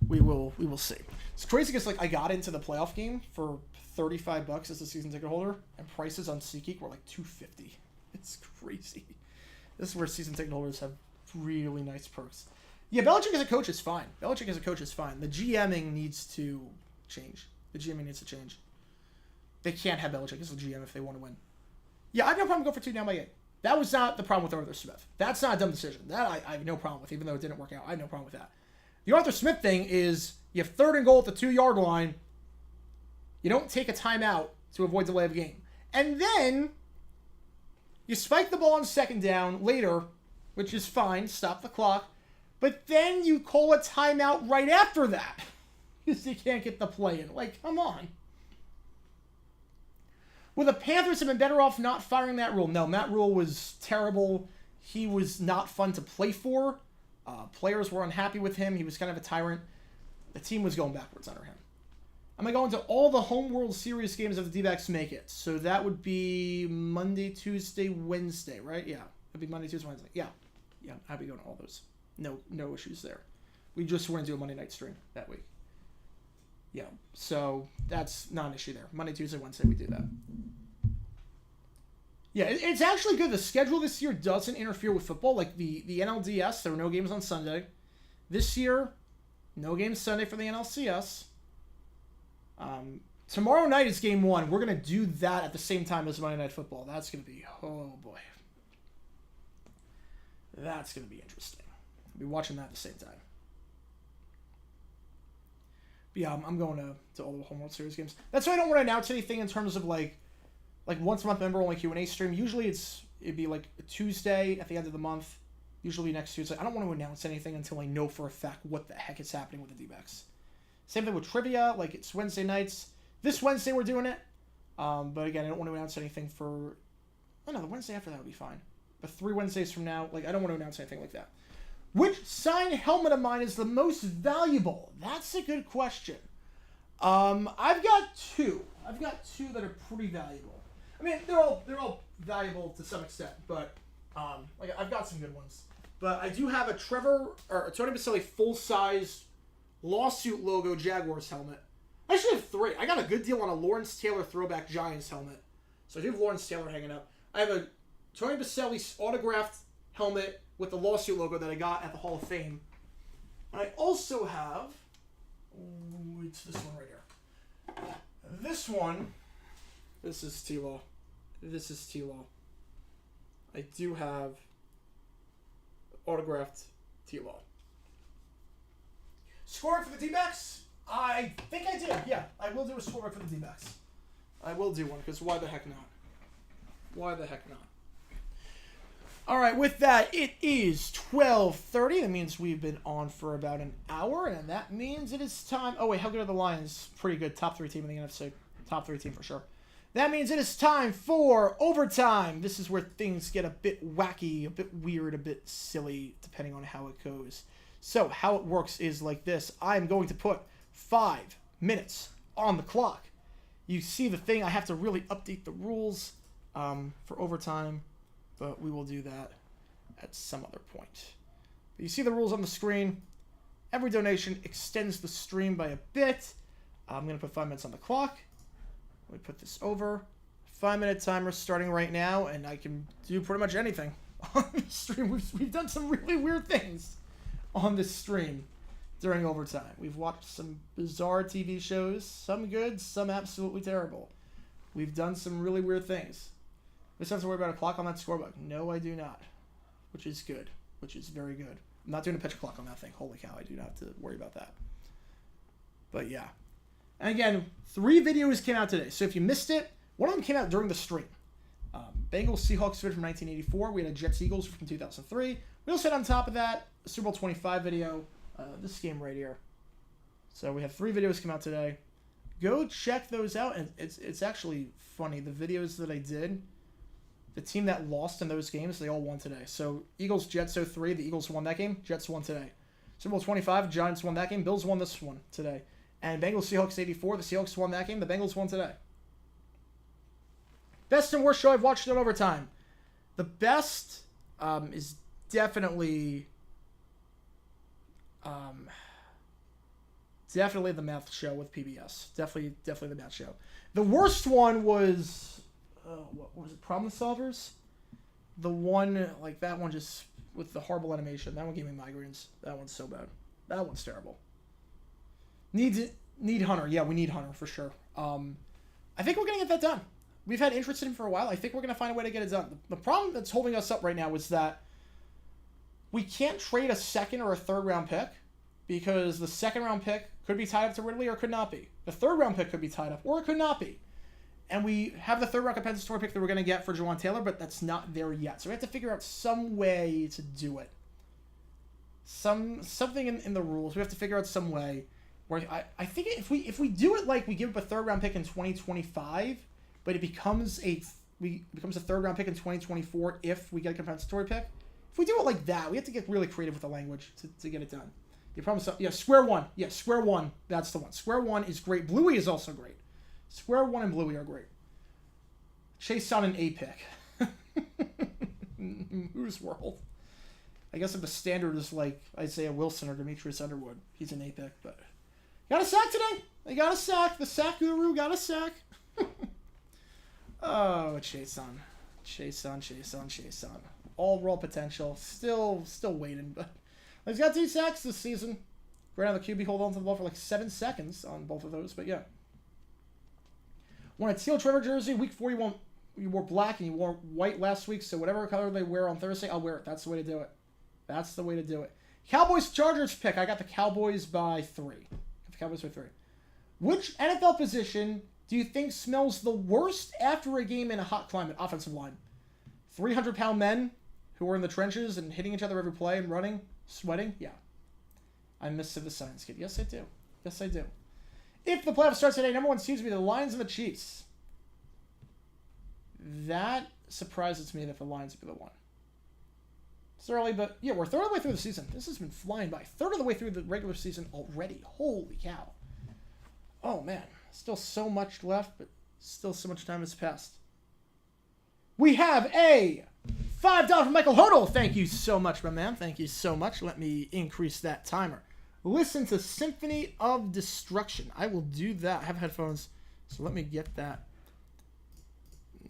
we will see. It's crazy because like I got into the playoff game for $35 as a season ticket holder, and prices on SeatGeek were like $250. It's crazy. This is where season ticket holders have really nice perks. Yeah, Belichick as a coach is fine. The GMing needs to change. They can't have Belichick as a GM if they want to win. Yeah, I have no problem going for 2 down by 8. That was not the problem with Arthur Smith. That's not a dumb decision. That I have no problem with, even though it didn't work out. I have no problem with that. The Arthur Smith thing is you have 3rd and goal at the 2-yard line. You don't take a timeout to avoid delay of game. And then you spike the ball on 2nd down later, which is fine, stop the clock. But then you call a timeout right after that because you can't get the play in. Like, come on. Would the Panthers have been better off not firing Matt Rule? No, Matt Rule was terrible. He was not fun to play for. Players were unhappy with him. He was kind of a tyrant. The team was going backwards under him. I'm going to go into all the home World Series games if the D-backs make it. So that would be Monday, Tuesday, Wednesday, right? Yeah. It'd be Monday, Tuesday, Wednesday. Yeah. Yeah, I'd be going to all those. No issues there. We just went to do a Monday night stream that week. Yeah, so that's not an issue there. Monday, Tuesday, Wednesday, we do that. Yeah, it's actually good. The schedule this year doesn't interfere with football. Like the NLDS, there were no games on Sunday. This year, no games Sunday for the NLCS. Tomorrow night is game 1. We're going to do that at the same time as Monday Night Football. That's going to be, oh boy. That's going to be interesting. I'll be watching that at the same time. But yeah, I'm going to all the home World Series games. That's why I don't want to announce anything in terms of like once a month member only Q&A stream. Usually it'd be like a Tuesday at the end of the month. Usually next Tuesday. I don't want to announce anything until I know for a fact what the heck is happening with the D-backs. Same thing with trivia. Like it's Wednesday nights. This Wednesday we're doing it. But again, I don't want to announce anything for... Oh no, the Wednesday after that would be fine. But 3 Wednesdays from now, like I don't want to announce anything like that. Which signed helmet of mine is the most valuable? That's a good question. I've got 2. I've got 2 that are pretty valuable. I mean, they're all valuable to some extent, but like I've got some good ones. But I do have a Tony Baselli full-size lawsuit logo Jaguars helmet. I actually have 3. I got a good deal on a Lawrence Taylor throwback Giants helmet. So I do have Lawrence Taylor hanging up. I have a Tony Baselli autographed helmet with the lawsuit logo that I got at the Hall of Fame. And I also have... Ooh, it's this one right here. This one... This is T-Law. I do have autographed T-Law. Scoring for the D-backs? I think I did. Yeah, I will do a scoring for the D-backs. I will do one, because why the heck not? All right, with that, it is 12:30. That means we've been on for about an hour, and that means it is time... Oh, wait, how good are the Lions? Pretty good. Top 3 team in the NFC. Top 3 team for sure. That means it is time for overtime. This is where things get a bit wacky, a bit weird, a bit silly, depending on how it goes. So, how it works is like this. I'm going to put 5 minutes on the clock. You see the thing. I have to really update the rules for overtime, but we will do that at some other point. But you see the rules on the screen. Every donation extends the stream by a bit. I'm going to put 5 minutes on the clock. Let me put this over. 5-minute timer starting right now, and I can do pretty much anything on the stream. We've done some really weird things on this stream during overtime. We've watched some bizarre TV shows, some good, some absolutely terrible. We've done some really weird things. I just have to worry about a clock on that scorebook. No, I do not. Which is good. Which is very good. I'm not doing a pitch clock on that thing. Holy cow, I do not have to worry about that. But yeah. And again, 3 videos came out today. So if you missed it, one of them came out during the stream. Bengals Seahawks video from 1984. We had a Jets Eagles from 2003. We also had on top of that a Super Bowl 25 video. This game right here. So we have 3 videos come out today. Go check those out. And it's actually funny. The videos that I did, the team that lost in those games, they all won today. So Eagles Jets 03. The Eagles won that game. Jets won today. Super Bowl 25. Giants won that game. Bills won this one today. And Bengals Seahawks 84. The Seahawks won that game. The Bengals won today. Best and worst show I've watched in overtime. The best is definitely definitely the math show with PBS. Definitely the math show. The worst one was what was it? Problem Solvers. The one like that one just with the horrible animation. That one gave me migraines. That one's so bad. That one's terrible. Need Hunter. Yeah, we need Hunter for sure. I think we're gonna get that done. We've had interest in him for a while. I think we're gonna find a way to get it done. The problem that's holding us up right now is that we can't trade a second or a third round pick because the second round pick could be tied up to Ridley or it could not be. The third round pick could be tied up or it could not be. And we have the third round compensatory pick that we're going to get for Jawan Taylor, but that's not there yet. So we have to figure out some way to do it. Something in the rules. We have to figure out some way where I think if we do it like we give up a third round pick in 2025, but it becomes a third round pick in 2024 if we get a compensatory pick. If we do it like that, we have to get really creative with the language to get it done. You promise? Yeah, square one. Yeah, square one. That's the one. Square one is great. Bluey is also great. Square one and Bluey are great. Chase on an A pick. Whose world? I guess if the standard is like Isaiah Wilson or Demetrius Underwood, he's an A pick. But got a sack today. They got a sack. The sack guru got a sack. Oh, Chase on. All raw potential. Still waiting, but he's got 2 sacks this season. Right on the QB, hold on to the ball for like 7 seconds on both of those, but yeah. Want a teal Trevor jersey? Week 4 you wore black and you wore white last week, so whatever color they wear on Thursday, I'll wear it. That's the way to do it. Cowboys Chargers pick. I got the Cowboys by 3. Which NFL position do you think smells the worst after a game in a hot climate? Offensive line. 300-pound men who are in the trenches and hitting each other every play and running, sweating? Yeah. I miss the science kid. Yes, I do. If the playoff starts today, number 1 seems to be the Lions and the Chiefs. That surprises me that the Lions would be the one. It's early, but yeah, we're third of the way through the season. This has been flying by. Third of the way through the regular season already. Holy cow. Oh, man. Still so much left, but still so much time has passed. We have a $5 from Michael Hodel. Thank you so much, my man. Thank you so much. Let me increase that timer. Listen to Symphony of Destruction. I will do that. I have headphones, so let me get that.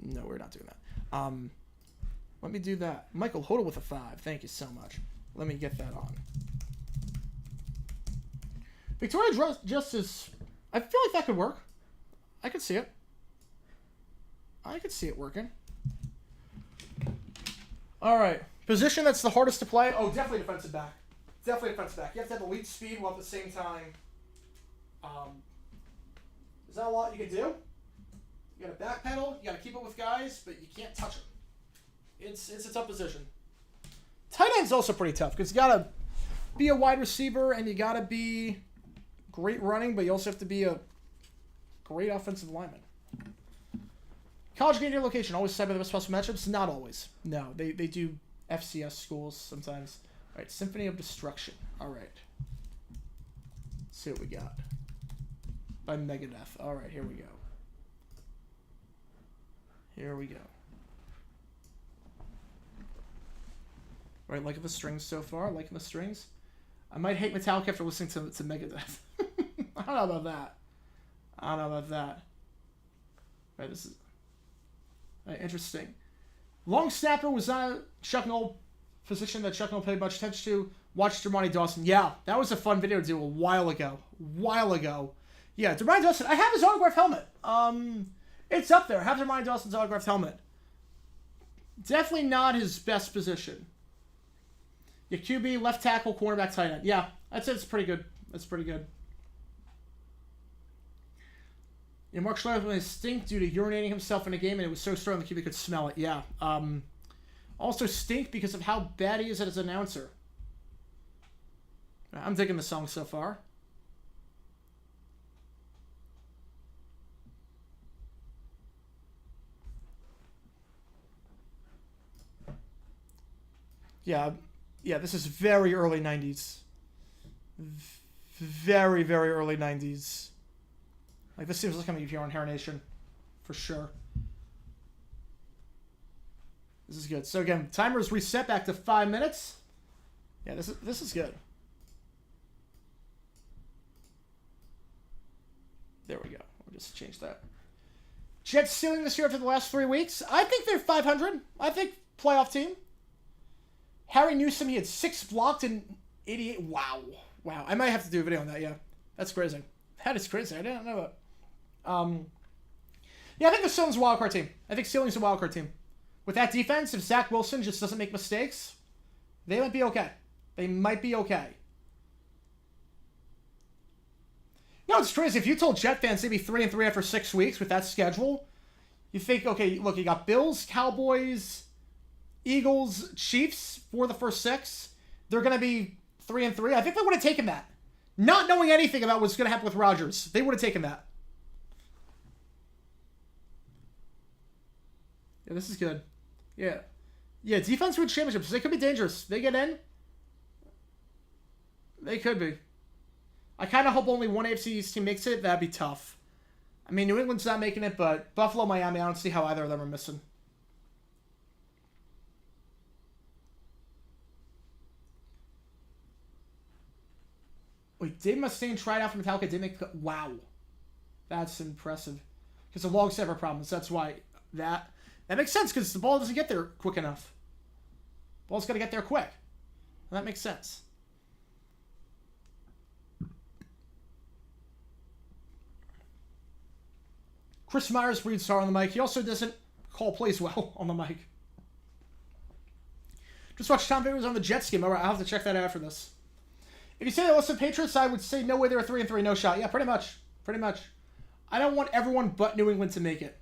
No, we're not doing that. Let me do that. Michael Hodel with a 5. Thank you so much. Let me get that on. Victoria Justice. I feel like that could work. I could see it. Working. All right. Position that's the hardest to play. Oh, definitely defensive back. You have to have elite speed while at the same time. Is that a lot you can do? You got to backpedal. You got to keep it with guys, but you can't touch them. It's a tough position. Tight end's also pretty tough because you got to be a wide receiver and you got to be great running, but you also have to be a great offensive lineman. College game day location always side by the best possible matchups? Not always. No, they do FCS schools sometimes. All right, Symphony of Destruction. All right. Let's see what we got. By Megadeth. All right, here we go. All right, liking the strings so far. I might hate Metallica after listening to Megadeth. I don't know about that. All right, this is interesting. Long snapper was not a Chuck Noll position that Chuck Noll paid much attention to. Watched Dermontti Dawson. Yeah, that was a fun video to do a while ago. Yeah, Dermontti Dawson. I have his autographed helmet. It's up there. I have Dermontti Dawson's autographed helmet. Definitely not his best position. Yeah, QB, left tackle, cornerback, tight end. Yeah, I'd say it's pretty good. Yeah, Mark Schlereth stink due to urinating himself in a game, and it was so strong the QB could smell it. Yeah. Also stink because of how bad he is as an announcer. I'm digging the song so far. Yeah, this is very early 90s. Very, very early 90s. Like, this seems like coming here on Hair Nation. For sure. This is good. So again, timer is reset back to 5 minutes. Yeah, this is good. There we go. We'll just change that. Jets ceiling this year after the last 3 weeks. I think they're 500. I think playoff team. Harry Newsom, he had 6 blocked and 88. Wow. Wow. I might have to do a video on that, yeah. That's crazy. That is crazy. I didn't know that. Yeah, I think the ceiling's a wildcard team. I think ceiling's a wildcard team. With that defense, if Zach Wilson just doesn't make mistakes, they might be okay. They might be okay. You know, it's crazy. If you told Jet fans they'd be 3-3 after 6 weeks with that schedule, you think, okay, look, you got Bills, Cowboys, Eagles, Chiefs for the first 6. They're going to be 3-3. I think they would have taken that. Not knowing anything about what's going to happen with Rodgers. They would have taken that. Yeah, this is good. Yeah. Yeah, defense win championships. They could be dangerous. They get in. They could be. I kind of hope only one AFC East team makes it. That'd be tough. I mean, New England's not making it, but Buffalo, Miami, I don't see how either of them are missing. Wait, Dave Mustaine tried out for Metallica. Didn't make... Wow. That's impressive. Because of long server problems. That's why that makes sense, because the ball doesn't get there quick enough. Ball's got to get there quick. That makes sense. Chris Myers breeds star on the mic. He also doesn't call plays well on the mic. Just watched Tom videos on the Jets game. All right, I'll have to check that out after this. If you say they lost to the Patriots, I would say no way they're 3-3, no shot. Yeah, pretty much. Pretty much. I don't want everyone but New England to make it.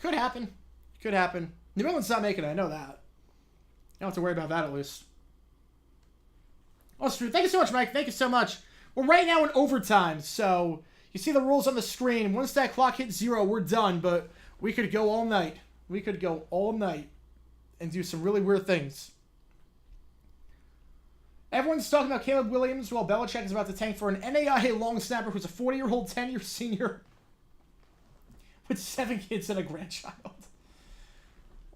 Could happen. Could happen. New England's not making it. I know that. I don't have to worry about that at least. Oh, thank you so much, Mike. Thank you so much. We're right now in overtime, so you see the rules on the screen. Once that clock hits 0, we're done, but we could go all night. We could go all night and do some really weird things. Everyone's talking about Caleb Williams while Belichick is about to tank for an NAIA long snapper who's a 40-year-old, 10-year senior with 7 kids and a grandchild.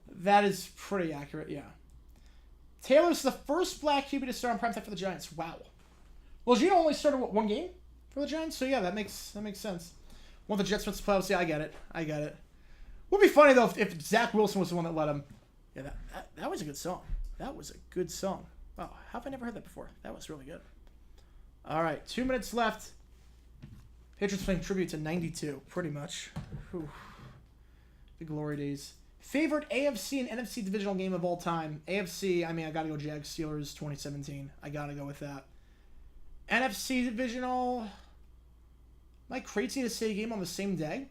That is pretty accurate, yeah. Taylor's the first black QB to start on primetime for the Giants. Wow. Well, Gino only started, what, 1 game for the Giants? So, yeah, that makes sense. Want the Jets wins the playoffs? Yeah, I get it. I get it. Would be funny, though, if Zach Wilson was the one that led him. Yeah, that was a good song. That was a good song. Wow, how have I never heard that before? That was really good. All right, 2 minutes left. Patriots playing tribute to 92, pretty much. Whew. The glory days. Favorite AFC and NFC divisional game of all time? AFC, I mean, I got to go Jags Steelers 2017. I got to go with that. NFC divisional, am I crazy to say a game on the same day?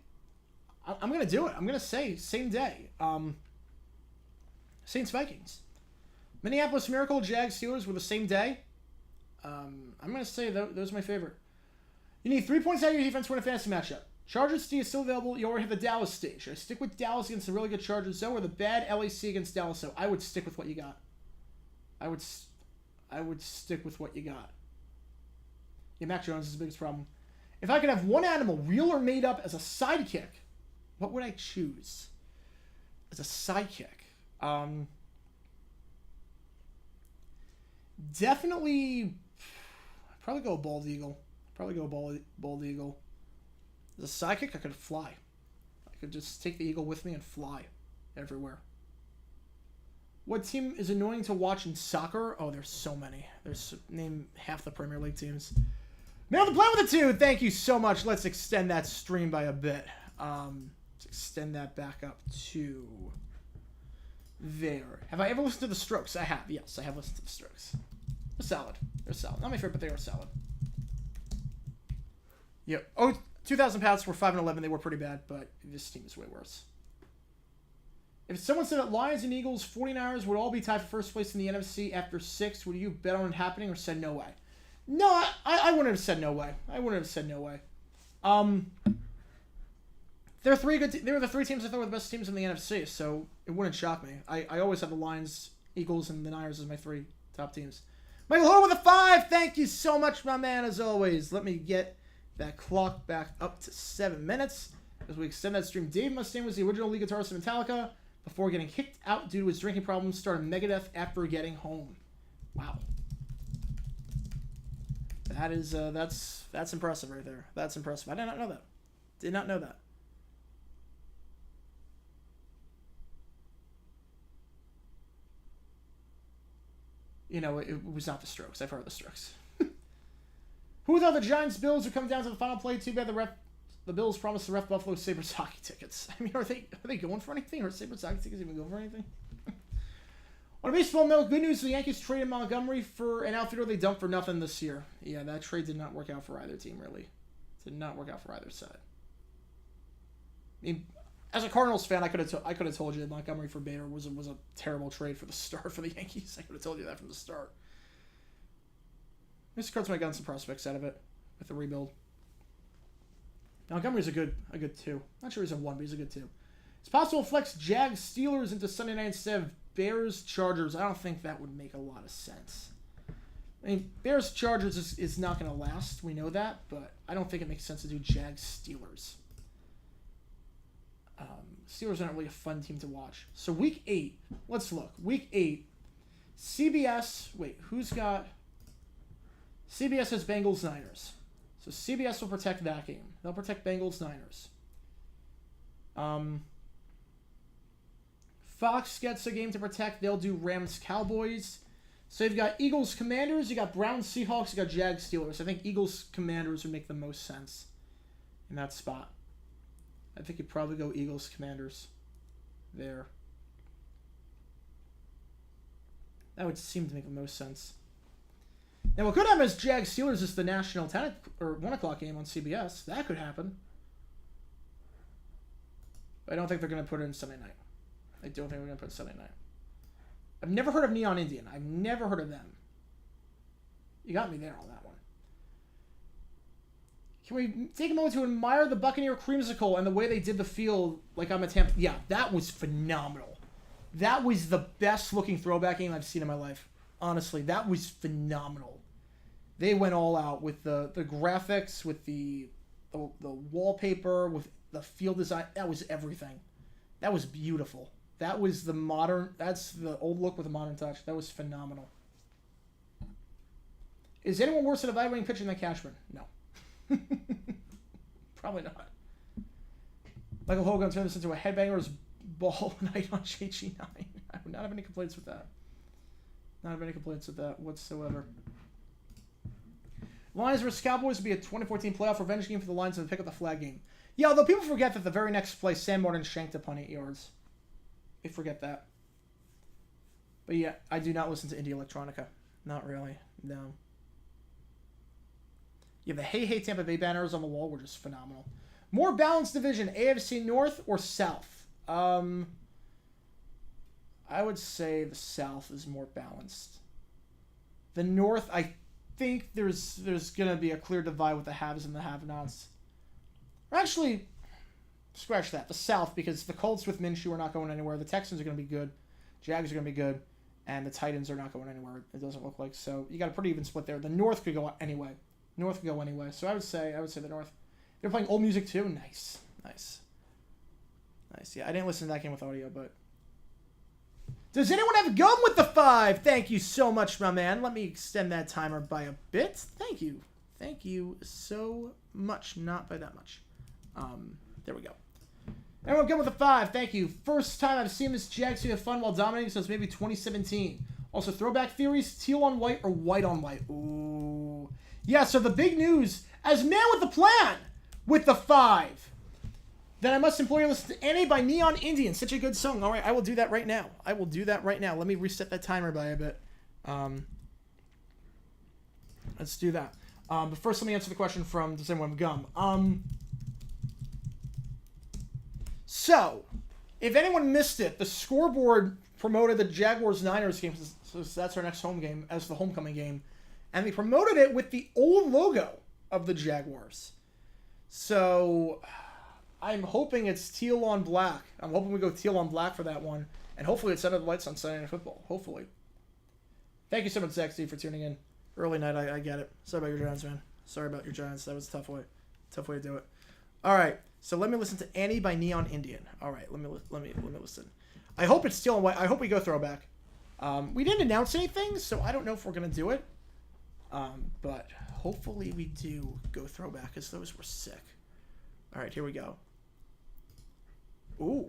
I'm going to do it. I'm going to say same day. Saints Vikings. Minneapolis Miracle, Jags Steelers were the same day. I'm going to say those are my favorite. You need 3 points out of your defense to win a fantasy matchup. Chargers D is still available. You already have the Dallas D. Should I stick with Dallas against the really good Chargers, though, or the bad LAC against Dallas? So I would stick with what you got. I would stick with what you got. Yeah, Mac Jones is the biggest problem. If I could have one animal, real or made up, as a sidekick, what would I choose as a sidekick? Definitely, I'd probably go bald eagle. Bald eagle. As a sidekick, I could fly. I could just take the eagle with me and fly everywhere. What team is annoying to watch in soccer? Oh, there's so many. Name half the Premier League teams. Man on the play with the 2. Thank you so much. Let's extend that stream by a bit. Let's extend that back up to there. Have I ever listened to the Strokes? I have. Yes, I have listened to the Strokes. They're solid. They're solid. Not my favorite, but they are solid. Yep. Oh, 2,000 pounds were 5-11. They were pretty bad, but this team is way worse. If someone said that Lions and Eagles, 49ers would all be tied for first place in the NFC after 6, would you bet on it happening or said no way? No, I wouldn't have said no way. I wouldn't have said no way. There are 3 good. They were the 3 teams I thought were the best teams in the NFC, so it wouldn't shock me. I always have the Lions, Eagles, and the Niners as my 3 top teams. Michael Ho with a 5. Thank you so much, my man. As always, let me get that clock back up to 7 minutes as we extend that stream. Dave Mustaine was the original lead guitarist of Metallica, before getting kicked out due to his drinking problems. Started Megadeth after getting home. Wow. That is, that's impressive right there. That's impressive. I did not know that. Did not know that. You know, it was not the Strokes. I've heard the Strokes. Who thought the Giants Bills would come down to the final play? Too bad the Bills promised the ref Buffalo Sabres hockey tickets. I mean, are they going for anything? Are Sabres hockey tickets even going for anything? On a baseball note, good news: the Yankees traded Montgomery for an outfielder they dumped for nothing this year. Yeah, that trade did not work out for either team, really. Did not work out for either side. I mean, as a Cardinals fan, I could have told you that Montgomery for Bader was a terrible trade for the start for the Yankees. I could have told you that from the start. Mr. Cards might have gotten some prospects out of it with the rebuild. Montgomery's a good 2. Not sure he's a 1, but he's a good 2. It's possible to flex Jags Steelers into Sunday night instead of Bears Chargers. I don't think that would make a lot of sense. I mean, Bears Chargers is not going to last. We know that, but I don't think it makes sense to do Jags Steelers. Steelers aren't really a fun team to watch. So week 8, let's look. Week 8, CBS. Wait, who's got? CBS has Bengals Niners. So CBS will protect that game. They'll protect Bengals Niners. Fox gets a game to protect. They'll do Rams Cowboys. So you've got Eagles Commanders, you got Browns Seahawks, you got Jags Steelers. I think Eagles Commanders would make the most sense in that spot. I think you'd probably go Eagles Commanders there. That would seem to make the most sense. Now, what could happen is Jags Steelers is the national 10 or 1 o'clock game on CBS. That could happen. But I don't think they're going to put it in Sunday night. I don't think they're going to put it Sunday night. I've never heard of Neon Indian. I've never heard of them. You got me there on that one. Can we take a moment to admire the Buccaneer creamsicle and the way they did the field like I'm a Tampa? Yeah, that was phenomenal. That was the best looking throwback game I've seen in my life. Honestly, that was phenomenal. They went all out with the graphics, with the wallpaper, with the field design. That was everything. That was beautiful. That was the modern. That's the old look with a modern touch. That was phenomenal. Is anyone worse at evaluating pitching than Cashman? No. Probably not. Michael Hogan turned this into a headbanger's ball night on JG9. I would not have any complaints with that. Not have any complaints with that whatsoever. Lions vs. Cowboys would be a 2014 playoff revenge game for the Lions and pick up the flag game. Yeah, although people forget that the very next play, Sam Martin shanked up on 8 yards. They forget that. But yeah, I do not listen to indie electronica. Not really. No. Yeah, the Hey Hey Tampa Bay banners on the wall were just phenomenal. More balanced division, AFC North or South? I would say the South is more balanced. The North, I think there's going to be a clear divide with the haves and the have-nots. Or actually, scratch that. The South, because the Colts with Minshew are not going anywhere. The Texans are going to be good. Jags are going to be good. And the Titans are not going anywhere, it doesn't look like. So you got a pretty even split there. The North could go anyway. So I would say the North. They're playing old music too. Nice. Yeah, I didn't listen to that game with audio, but. Does anyone have gum with the 5? Thank you so much, my man. Let me extend that timer by a bit. Thank you so much. Not by that much. There we go. Everyone gum with the 5. Thank you. First time I've seen this Jags have fun while dominating since maybe 2017. Also, throwback theories: teal on white or white on white. Ooh. Yeah, so the big news, as man with the plan, with the 5, then I must implore you to listen to Annie by Neon Indian. Such a good song. All right, I will do that right now. Let me reset that timer by a bit. Let's do that. But first, let me answer the question from Does Anyone Have Gum? So, if anyone missed it, the scoreboard promoted the Jaguars-Niners game, so that's our next home game, as the homecoming game. And they promoted it with the old logo of the Jaguars. So, I'm hoping it's teal on black. I'm hoping we go teal on black for that one. And hopefully it's under the lights on Sunday Night Football. Hopefully. Thank you so much, Zach Steve, for tuning in. Early night, I get it. Sorry about your Giants, man. Sorry about your Giants. That was a tough way to do it. All right. So let me listen to Annie by Neon Indian. All right. Let me listen. I hope it's still in white. I hope we go throwback. We didn't announce anything, so I don't know if we're going to do it. But hopefully we do go throwback, because those were sick. All right, here we go. Ooh.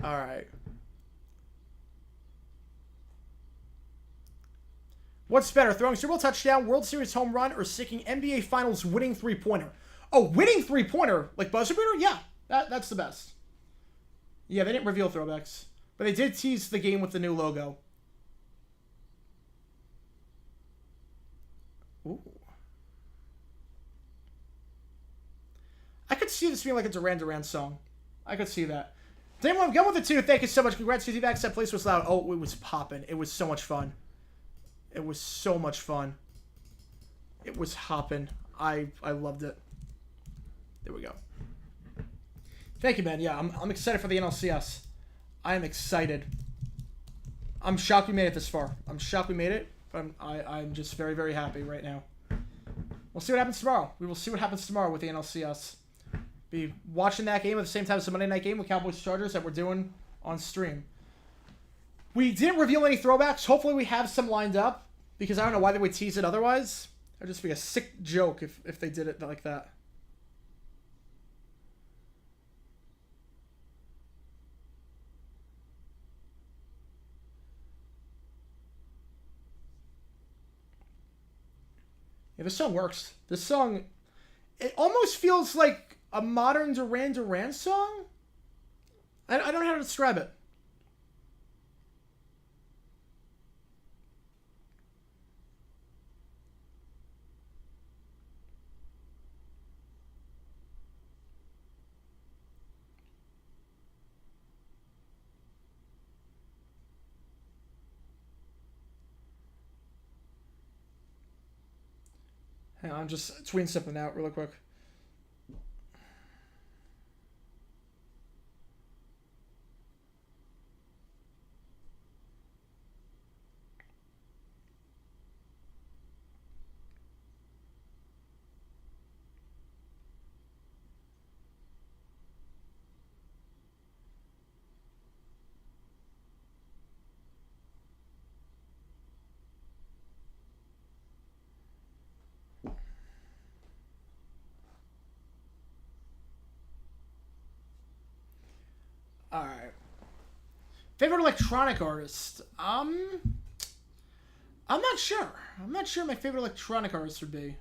All right. What's better, throwing Super Bowl touchdown, World Series home run, or sticking NBA Finals winning three-pointer? Oh, winning three-pointer? Like buzzer beater? Yeah, that's the best. Yeah, they didn't reveal throwbacks. But they did tease the game with the new logo. Ooh. I could see this being like a Duran Duran song. I could see that. Damon, go with the 2. Thank you so much. Congrats, to back. That place was loud. Oh, it was popping. It was so much fun. It was so much fun. It was hopping. I loved it. There we go. Thank you, man. Yeah, I'm excited for the NLCS. I am excited. I'm shocked we made it this far. I'm shocked we made it, but I'm just very, very happy right now. We'll see what happens tomorrow. We will see what happens tomorrow with the NLCS. Be watching that game at the same time as the Monday night game with Cowboys Chargers that we're doing on stream. We didn't reveal any throwbacks. Hopefully we have some lined up, because I don't know why they would tease it otherwise. It would just be a sick joke if they did it like that. Yeah, this song works. This song, it almost feels like a modern Duran Duran song. I don't know how to describe it. Hang on, I'm just tweeting something out really quick. Alright. Favorite electronic artist? I'm not sure. I'm not sure my favorite electronic artist would be.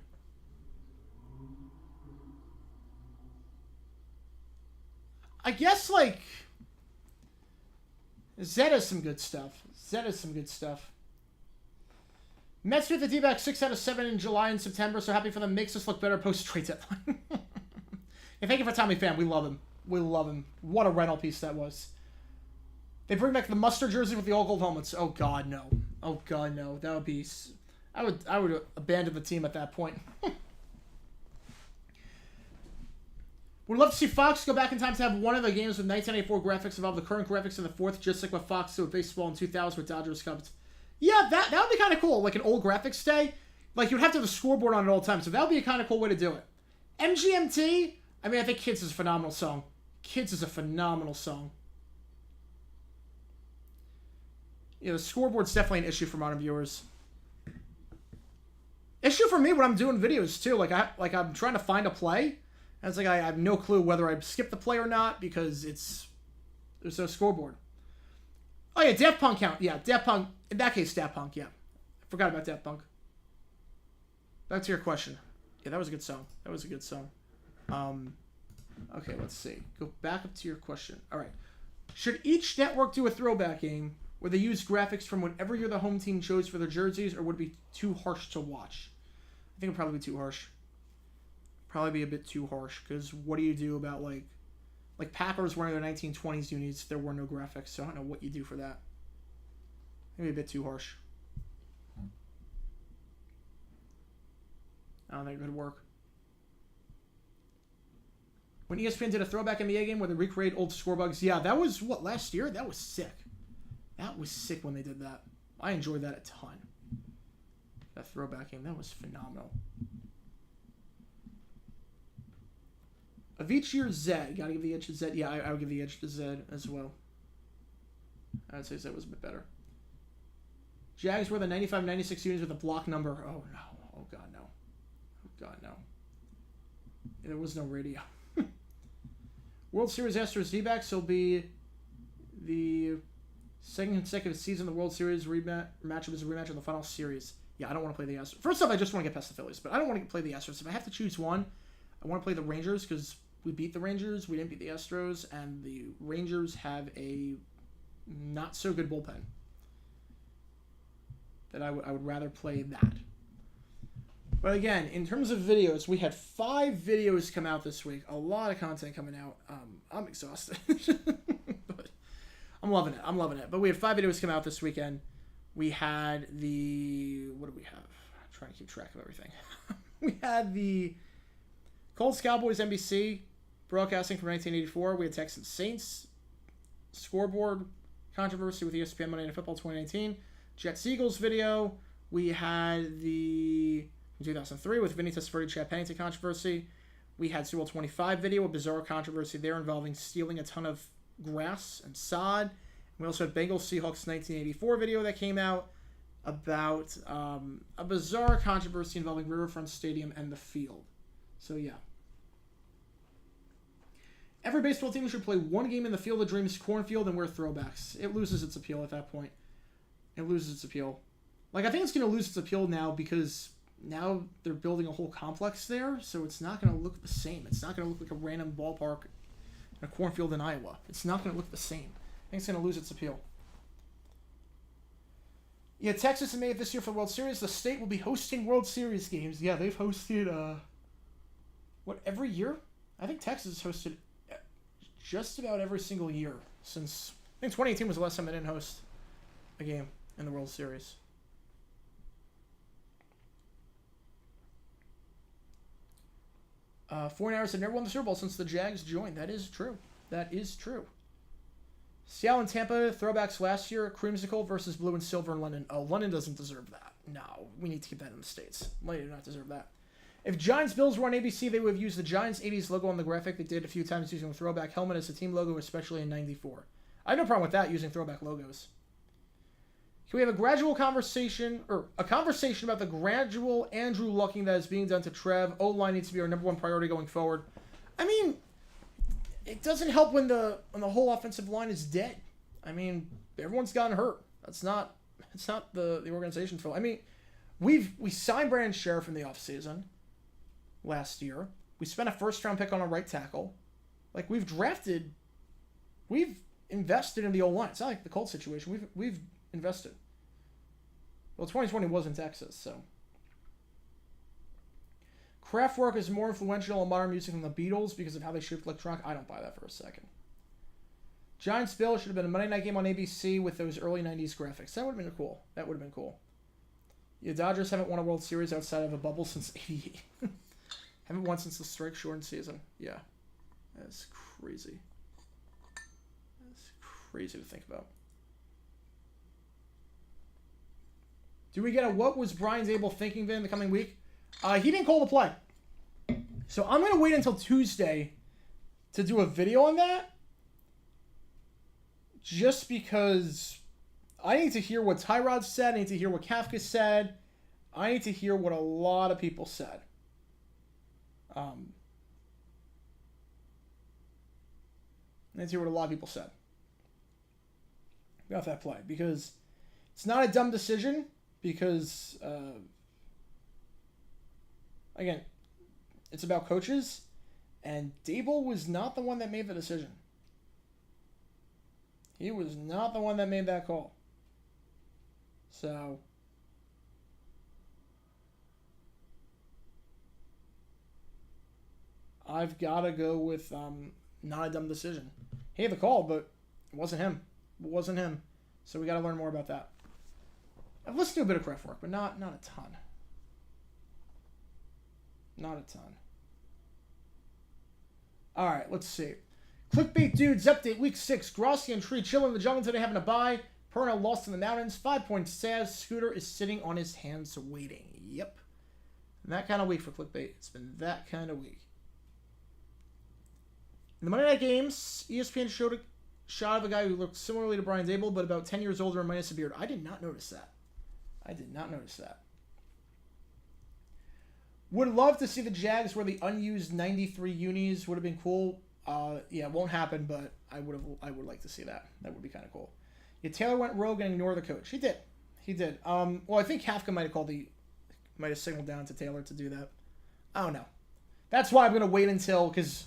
I guess, like, Zed has some good stuff. Zed has some good stuff. Mets with the D-back 6 out of 7 in July and September, so happy for them. Makes us look better post-trade deadline. Yeah, thank you for Tommy Pham. We love him. We love him. What a rental piece that was. They bring back the mustard jersey with the all gold helmets. Oh God, no. Oh God, no. That would be. I would abandon the team at that point. Would love to see Fox go back in time to have one of the games with 1994 graphics involve the current graphics in the fourth, just like what Fox did with baseball in 2000 with Dodgers Cubs. Yeah, that would be kind of cool. Like an old graphics day. Like you'd have to have a scoreboard on it all the time. So that would be a kind of cool way to do it. MGMT. I mean, I think Kids is a phenomenal song. Kids is a phenomenal song. Yeah, the scoreboard's definitely an issue for modern viewers. Issue for me when I'm doing videos too. I'm trying to find a play, and it's like I have no clue whether I skip the play or not because there's no scoreboard. Oh yeah, Daft Punk count. Yeah, Daft Punk. In that case, Daft Punk. Yeah, I forgot about Daft Punk. Back to your question. Yeah, that was a good song. That was a good song. Okay, let's see. Go back up to your question. All right. Should each network do a throwback game where they use graphics from whatever year the home team chose for their jerseys, or would it be too harsh to watch? I think it would probably be too harsh. Probably be a bit too harsh, because what do you do about, like Packers wearing their 1920s unis if there were no graphics, so I don't know what you do for that. Maybe a bit too harsh. I don't think it would work. When ESPN did a throwback NBA game where they recreate old score bugs, yeah, that was, what, last year? That was sick. That was sick when they did that. I enjoyed that a ton. That throwback game, that was phenomenal. Avicii or Zed? Gotta give the edge to Zed. Yeah, I would give the edge to Zed as well. I'd say Zed was a bit better. Jags were the 95-96 units with a block number. Oh, no. Oh, God, no. Oh, God, no. There was no radio. World Series Astros D-backs will be the second consecutive season of the World Series matchup is a rematch of the final series. Yeah, I don't want to play the Astros. First off, I just want to get past the Phillies, but I don't want to play the Astros. If I have to choose one, I want to play the Rangers because we beat the Rangers, we didn't beat the Astros, and the Rangers have a not-so-good bullpen. That I would rather play that. But again, in terms of videos, we had 5 videos come out this week. A lot of content coming out. I'm exhausted. But I'm loving it. I'm loving it. But we had 5 videos come out this weekend. We had the... What do we have? I'm trying to keep track of everything. We had the Colts Cowboys NBC broadcasting from 1984. We had Texans Saints scoreboard controversy with ESPN Monday Night Football 2019. Jets Eagles video. We had the 2003 with Vinny Testaverde, Chad Pennington controversy. We had Super Bowl 25 video, a bizarre controversy there involving stealing a ton of grass and sod. We also had Bengals Seahawks 1984 video that came out about a bizarre controversy involving Riverfront Stadium and the field. So yeah. Every baseball team should play one game in the Field of Dreams cornfield and wear throwbacks. It loses its appeal at that point. It loses its appeal. Like, I think it's going to lose its appeal now because now they're building a whole complex there, so it's not going to look the same. It's not going to look like a random ballpark in a cornfield in Iowa. It's not going to look the same. I think it's going to lose its appeal. Yeah, Texas made it this year for the World Series. The state will be hosting World Series games. Yeah, they've hosted, every year? I think Texas has hosted just about every single year since, I think 2018 was the last time they didn't host a game in the World Series. 49ers have never won the Super Bowl since the Jags joined. That is true. That is true. Seattle and Tampa, throwbacks last year. Creamsicle versus Blue and Silver in London. Oh, London doesn't deserve that. No, we need to keep that in the States. London do not deserve that. If Giants-Bills were on ABC, they would have used the Giants 80s logo on the graphic. They did a few times using the throwback helmet as a team logo, especially in 94. I have no problem with that, using throwback logos. Can we have a conversation about the gradual Andrew Lucking that is being done to Trev? O-line needs to be our number one priority going forward. I mean, it doesn't help when the whole offensive line is dead. I mean, everyone's gotten hurt. It's not the organization, Phil. I mean, we signed Brandon Sheriff in the offseason last year. We spent a first-round pick on a right tackle. Like, we've invested in the O-line. It's not like the Colts situation. We've invested. Well, 2020 was in Texas, so. Kraftwerk is more influential in modern music than the Beatles because of how they shaped electronic. I don't buy that for a second. Giants-Bills should have been a Monday night game on ABC with those early 90s graphics. That would have been cool. The Dodgers haven't won a World Series outside of a bubble since '88. Haven't won since the strike-shortened season. Yeah. That's crazy. That's crazy to think about. Do we get a what was Brian Zabel thinking then the coming week? He didn't call the play. So I'm going to wait until Tuesday to do a video on that. Just because I need to hear what Tyrod said. I need to hear what Kafka said. I need to hear what a lot of people said. I need to hear what a lot of people said about that play. Because it's not a dumb decision. Because, again, it's about coaches. And Dable was not the one that made the decision. He was not the one that made that call. So, I've got to go with not a dumb decision. He had the call, but it wasn't him. So we got to learn more about that. I've listened to a bit of Kraftwerk, but not a ton. Not a ton. All right, let's see. Clickbait Dudes update week 6. Grossi and Tree chilling in the jungle today having a bye. Perna lost in the mountains. 5 points Saz. Scooter is sitting on his hands waiting. Yep. And that kind of week for Clickbait. It's been that kind of week. In the Monday Night Games, ESPN showed a shot of a guy who looked similarly to Brian Dable, but about 10 years older and minus a beard. I did not notice that. Would love to see the Jags where the unused 93 unis would have been cool. Yeah, it won't happen, but I would like to see that. That would be kind of cool. Yeah, Taylor went rogue and ignored the coach. He did. Well, I think Kafka might have signaled down to Taylor to do that. I don't know. That's why I'm going to wait until, because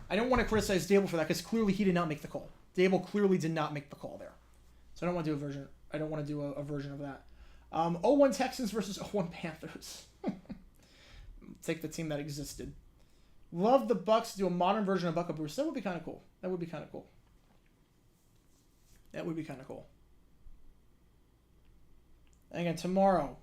I don't want to criticize Dable for that, because clearly he did not make the call. Dable clearly did not make the call there. So I don't want to do a version of that. 0-1 Texans versus 0-1 Panthers. Take the team that existed. Love the Bucks do a modern version of Bucka Bruce. That would be kind of cool. And again, tomorrow,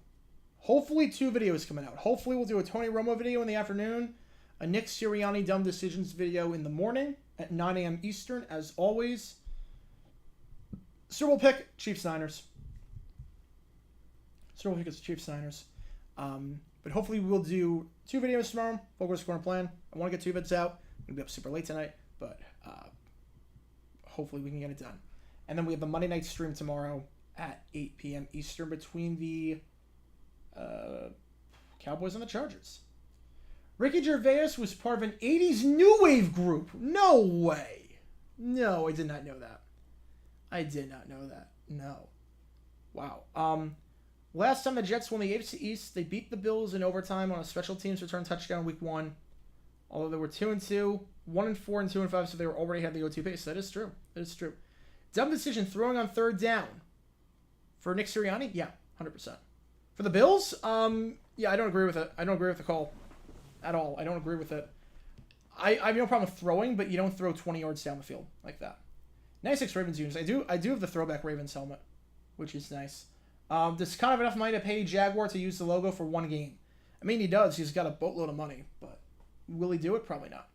hopefully 2 videos coming out. Hopefully we'll do a Tony Romo video in the afternoon, a Nick Sirianni Dumb Decisions video in the morning at 9 a.m. Eastern, as always. Super Bowl pick, Chiefs-Niners. Super Bowl pick is Chiefs-Niners. But hopefully we'll do 2 videos tomorrow. Focus corner plan. I want to get 2 vids out. I'm going to be up super late tonight, but hopefully we can get it done. And then we have the Monday night stream tomorrow at 8 p.m. Eastern between the Cowboys and the Chargers. Ricky Gervais was part of an 80s new wave group. No way. No, I did not know that. No. Wow. Last time the Jets won the AFC East, they beat the Bills in overtime on a special teams return touchdown week 1. Although they were 2-2, 1-4, and 2-5, so they were already had the OT pace. That is true. Dumb decision throwing on 3rd down for Nick Sirianni. Yeah, 100%. For the Bills, yeah, I don't agree with it. I don't agree with the call at all. I don't agree with it. I have no problem with throwing, but you don't throw 20 yards down the field like that. 96 Ravens units. I do have the throwback Ravens helmet, which is nice. Does Con have enough money to pay Jaguar to use the logo for 1 game? I mean, he does. He's got a boatload of money, but will he do it? Probably not.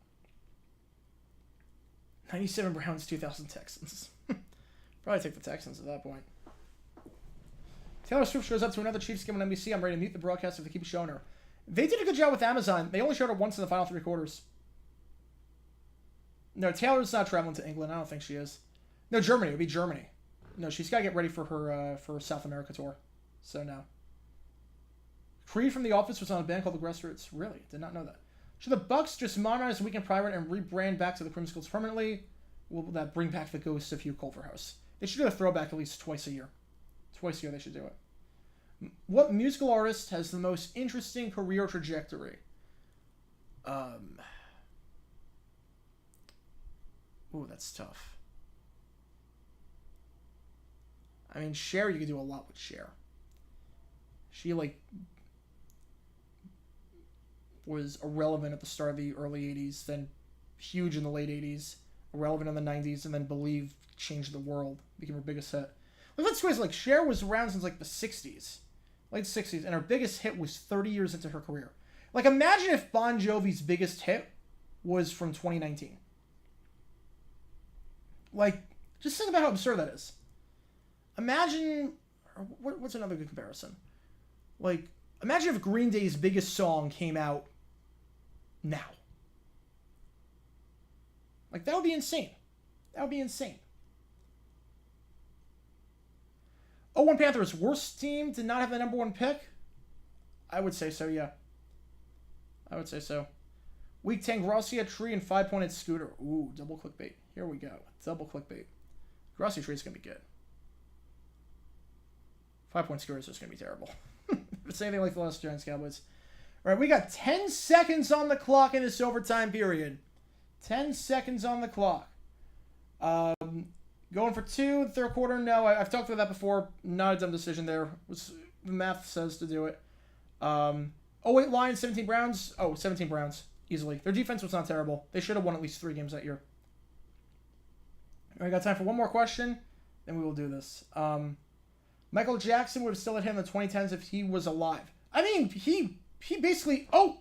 97 Browns, 2000 Texans. Probably take the Texans at that point. Taylor Swift shows up to another Chiefs game on NBC. I'm ready to mute the broadcast if they keep showing her. They did a good job with Amazon. They only showed her once in the final 3 quarters. No, Taylor's not traveling to England. I don't think she is. No, Germany. It would be Germany. No, she's got to get ready for her South America tour. So, no. Creed from The Office was on a band called The Grassroots. Really? Did not know that. Should the Bucks just modernize the Weekend Private and rebrand back to the Creamsicles permanently? Will that bring back the ghosts of Hugh Culverhouse? They should do a throwback at least twice a year. Twice a year they should do it. What musical artist has the most interesting career trajectory? Ooh, that's tough. I mean, Cher, you could do a lot with Cher. She, was irrelevant at the start of the early 80s, then huge in the late 80s, irrelevant in the 90s, and then Believe changed the world, became her biggest hit. Let's go, Cher was around since, the 60s. Late 60s, and her biggest hit was 30 years into her career. Imagine if Bon Jovi's biggest hit was from 2019. Just think about how absurd that is. Imagine, what's another good comparison? Imagine if Green Day's biggest song came out now. That would be insane. That would be insane. 0-1 Panthers, worst team to not have the number 1 pick? I would say so, yeah. I would say so. Week 10, Gracia Tree and 5-pointed Scooter. Ooh, double clickbait. Here we go. Double clickbait. Gracia Tree is going to be good. 5-point Scooter is just going to be terrible. If it's anything like the last Giants Cowboys. All right, we got 10 seconds on the clock in this overtime period. 10 seconds on the clock. Going for 2 in the third quarter. No, I've talked about that before. Not a dumb decision there. The math says to do it. 8 Lions, 17 Browns. 17 Browns. Easily. Their defense was not terrible. They should have won at least 3 games that year. All right, got time for one more question. Then we will do this. Michael Jackson would have still hit him in the 2010s if he was alive. I mean, he basically... Oh!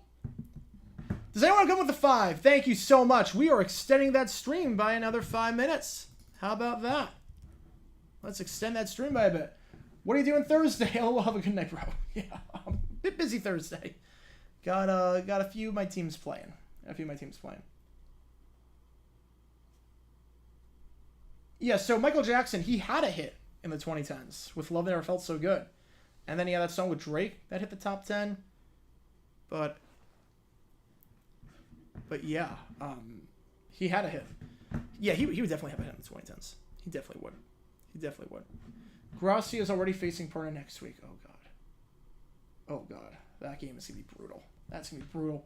Does anyone go with the 5? Thank you so much. We are extending that stream by another 5 minutes. How about that? Let's extend that stream by a bit. What are you doing Thursday? Oh, we'll have a good night, bro. Yeah, I'm a bit busy Thursday. Got a few of my teams playing. Yeah, so Michael Jackson, he had a hit in the 2010s with Love Never Felt So Good. And then he had that song with Drake that hit the top 10. But yeah, he had a hit. Yeah, he would definitely have a hit in the 2010s. He definitely would. He definitely would. Grassi is already facing Perna next week. Oh, God. Oh, God. That game is going to be brutal. That's going to be brutal.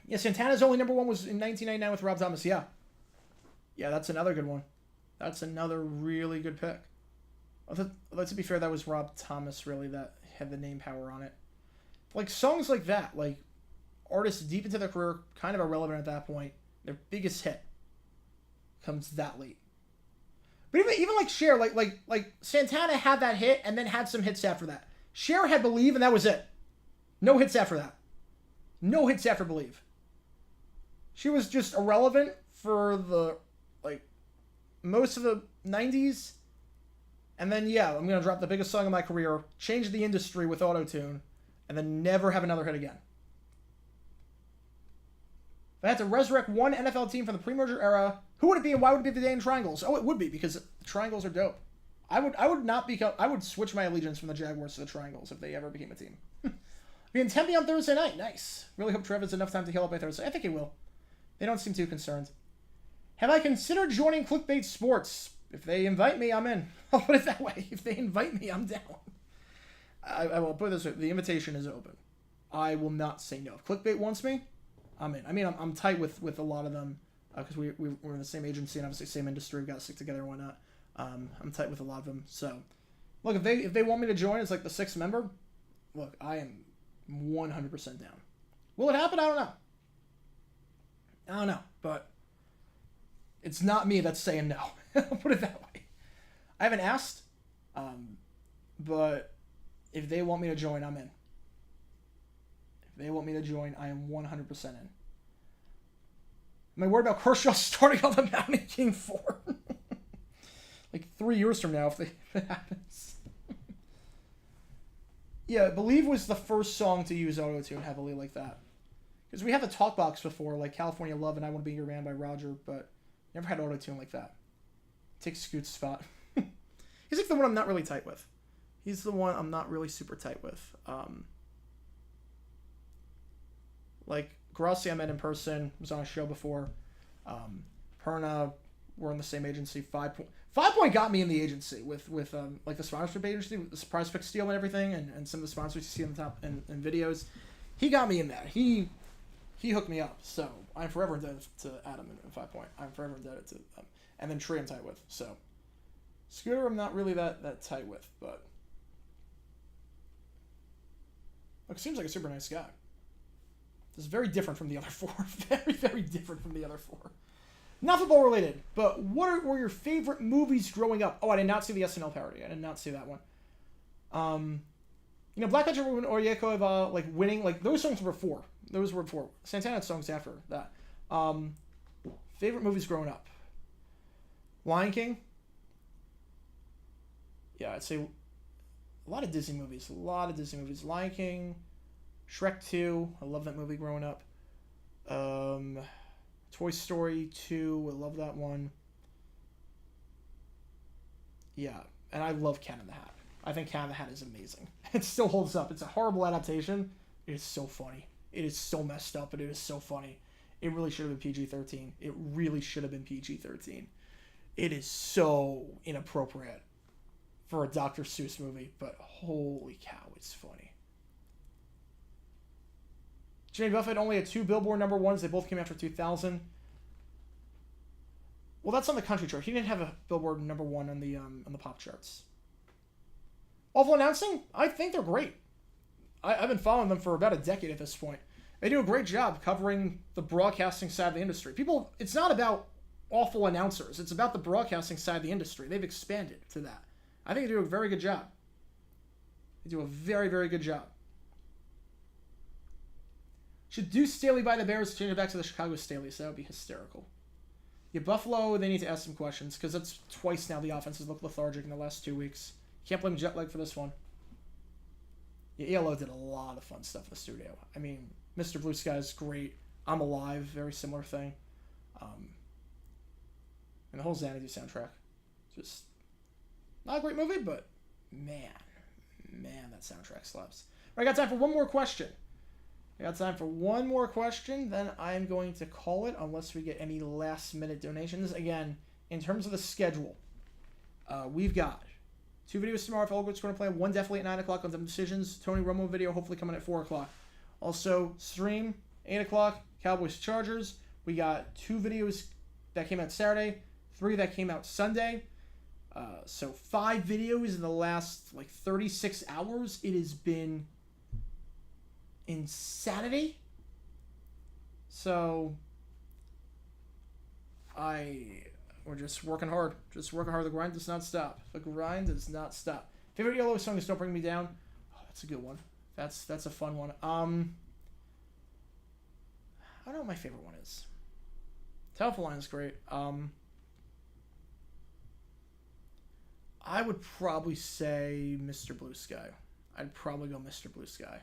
Yeah, Santana's only number 1 was in 1999 with Rob Thomas. Yeah. Yeah, that's another good one. That's another really good pick. Although, to be fair, that was Rob Thomas, really, that had the name power on it. Like, songs like that, like, artists deep into their career, kind of irrelevant at that point, their biggest hit comes that late. But even like Cher, like Santana had that hit and then had some hits after that. Cher had Believe, and that was it. No hits after that. No hits after Believe. She was just irrelevant for the, like, most of the 90s. And then, yeah, I'm going to drop the biggest song of my career, change the industry with auto-tune, and then never have another hit again. If I had to resurrect one NFL team from the pre-merger era, who would it be and why would it be the Dayton Triangles? Oh, it would be, because the Triangles are dope. I would switch my allegiance from the Jaguars to the Triangles if they ever became a team. Be in Tempe on Thursday night. Nice. Really hope Trev has enough time to heal up by Thursday. I think he will. They don't seem too concerned. Have I considered joining Clickbait Sports? If they invite me, I'm in. I'll put it that way. If they invite me, I'm down. I will put it this way. The invitation is open. I will not say no. If Clickbait wants me, I'm in. I mean, I'm tight with a lot of them because we're in the same agency and obviously same industry. We've got to stick together and whatnot. I'm tight with a lot of them. So, look, if they want me to join as like the 6th member, look, I am 100% down. Will it happen? I don't know. But it's not me that's saying no. I'll put it that way. I haven't asked, but if they want me to join, I'm in. If they want me to join, I am 100% in. Am I worried about Kershaw starting on the mound in Game 4? Like 3 years from now, if it happens. Yeah, Believe was the first song to use auto-tune heavily like that. Because we had the talk box before, like California Love and I Want to Be Your Man by Roger, but never had auto-tune like that. Take Scoot's spot. He's like the one I'm not really tight with. He's the one I'm not really super tight with. Like, Grassi I met in person, was on a show before. Perna, we're in the same agency. 5 Point got me in the agency with like the sponsorship agency, with the Surprise Pick Steal and everything, and some of the sponsors you see on the top in videos. He got me in that. He hooked me up. So I'm forever indebted to Adam and 5 Point. I'm forever indebted to them. And then Tree I'm tight with. So Scooter I'm not really that tight with, but look, seems like a super nice guy. This is very different from the other 4. Very, very different from the other 4. Not football related, but what were your favorite movies growing up? Oh, I did not see the SNL parody. I did not see that one. Black Country and Oyeko like winning, like those songs were before. Those were before. Santana had songs after that. Favorite movies growing up. Lion King. Yeah, I'd say a lot of Disney movies. Lion King, Shrek 2. I love that movie growing up. Toy Story 2. I love that one. Yeah, and I love Cat in the Hat. I think Cat in the Hat is amazing. It still holds up. It's a horrible adaptation. It is so funny. It is so messed up, but it is so funny. It really should have been PG-13. It really should have been PG-13. It is so inappropriate for a Dr. Seuss movie, but holy cow, it's funny. Jimmy Buffett only had 2 Billboard number 1s. They both came after 2000. Well, that's on the country chart. He didn't have a Billboard number 1 on the pop charts. Awful Announcing? I think they're great. I've been following them for about a decade at this point. They do a great job covering the broadcasting side of the industry. It's not about awful announcers. It's about the broadcasting side of the industry. They've expanded to that. I think they do a very good job. They do a very, very good job. Should Deuce Staley buy the Bears, change it back to the Chicago Staleys? That would be hysterical. Yeah, Buffalo, they need to ask some questions, because that's twice now the offense has looked lethargic in the last 2 weeks. Can't blame jet lag for this one. Yeah, ELO did a lot of fun stuff in the studio. I mean, Mr. Blue Sky is great. I'm Alive, very similar thing. And And the whole Xanadu soundtrack. Just not a great movie, but man, that soundtrack slaps. All right, I got time for one more question. Then I'm going to call it unless we get any last-minute donations. Again, in terms of the schedule, we've got 2 videos tomorrow if Elwood's going to play. One definitely at 9 o'clock on some decisions. Tony Romo video hopefully coming at 4 o'clock. Also, stream, 8 o'clock, Cowboys-Chargers. We got 2 videos that came out Saturday, 3 that came out Sunday. So 5 videos in the last, 36 hours. It has been insanity. So, we're just working hard. The grind does not stop. Favorite Yellow song is Don't Bring Me Down. Oh, that's a good one. That's a fun one. I don't know what my favorite one is. Telephone Line is great. I would probably say Mr. Blue Sky. I'd probably go Mr. Blue Sky.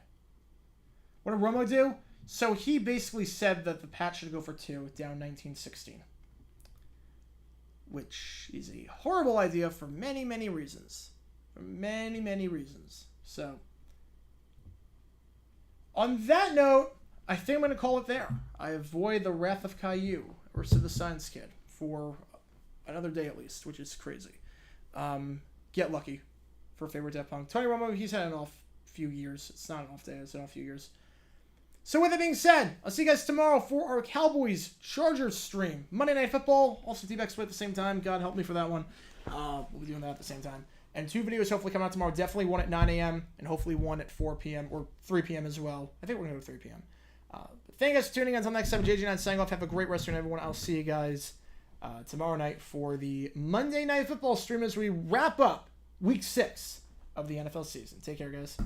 What did Romo do? So he basically said that the Pats should go for 2, down 19-16. Which is a horrible idea for many, many reasons. So, on that note, I think I'm going to call it there. I avoid the Wrath of Caillou, or Sid the Science Kid, for another day at least, which is crazy. Get lucky for favorite Daft Punk. Tony Romo, he's had an off few years. It's not an off day, it's an off few years. So with that being said, I'll see you guys tomorrow for our Cowboys-Chargers stream. Monday Night Football, also D-back split at the same time. God help me for that one. We'll be doing that at the same time. And 2 videos hopefully coming out tomorrow. Definitely one at 9 a.m. and hopefully one at 4 p.m. or 3 p.m. as well. I think we're going to go to 3 p.m. Thank you guys for tuning in. Until next time, JJ9 signing off. Have a great rest of your night, everyone. I'll see you guys tomorrow night for the Monday Night Football stream as we wrap up Week 6 of the NFL season. Take care, guys.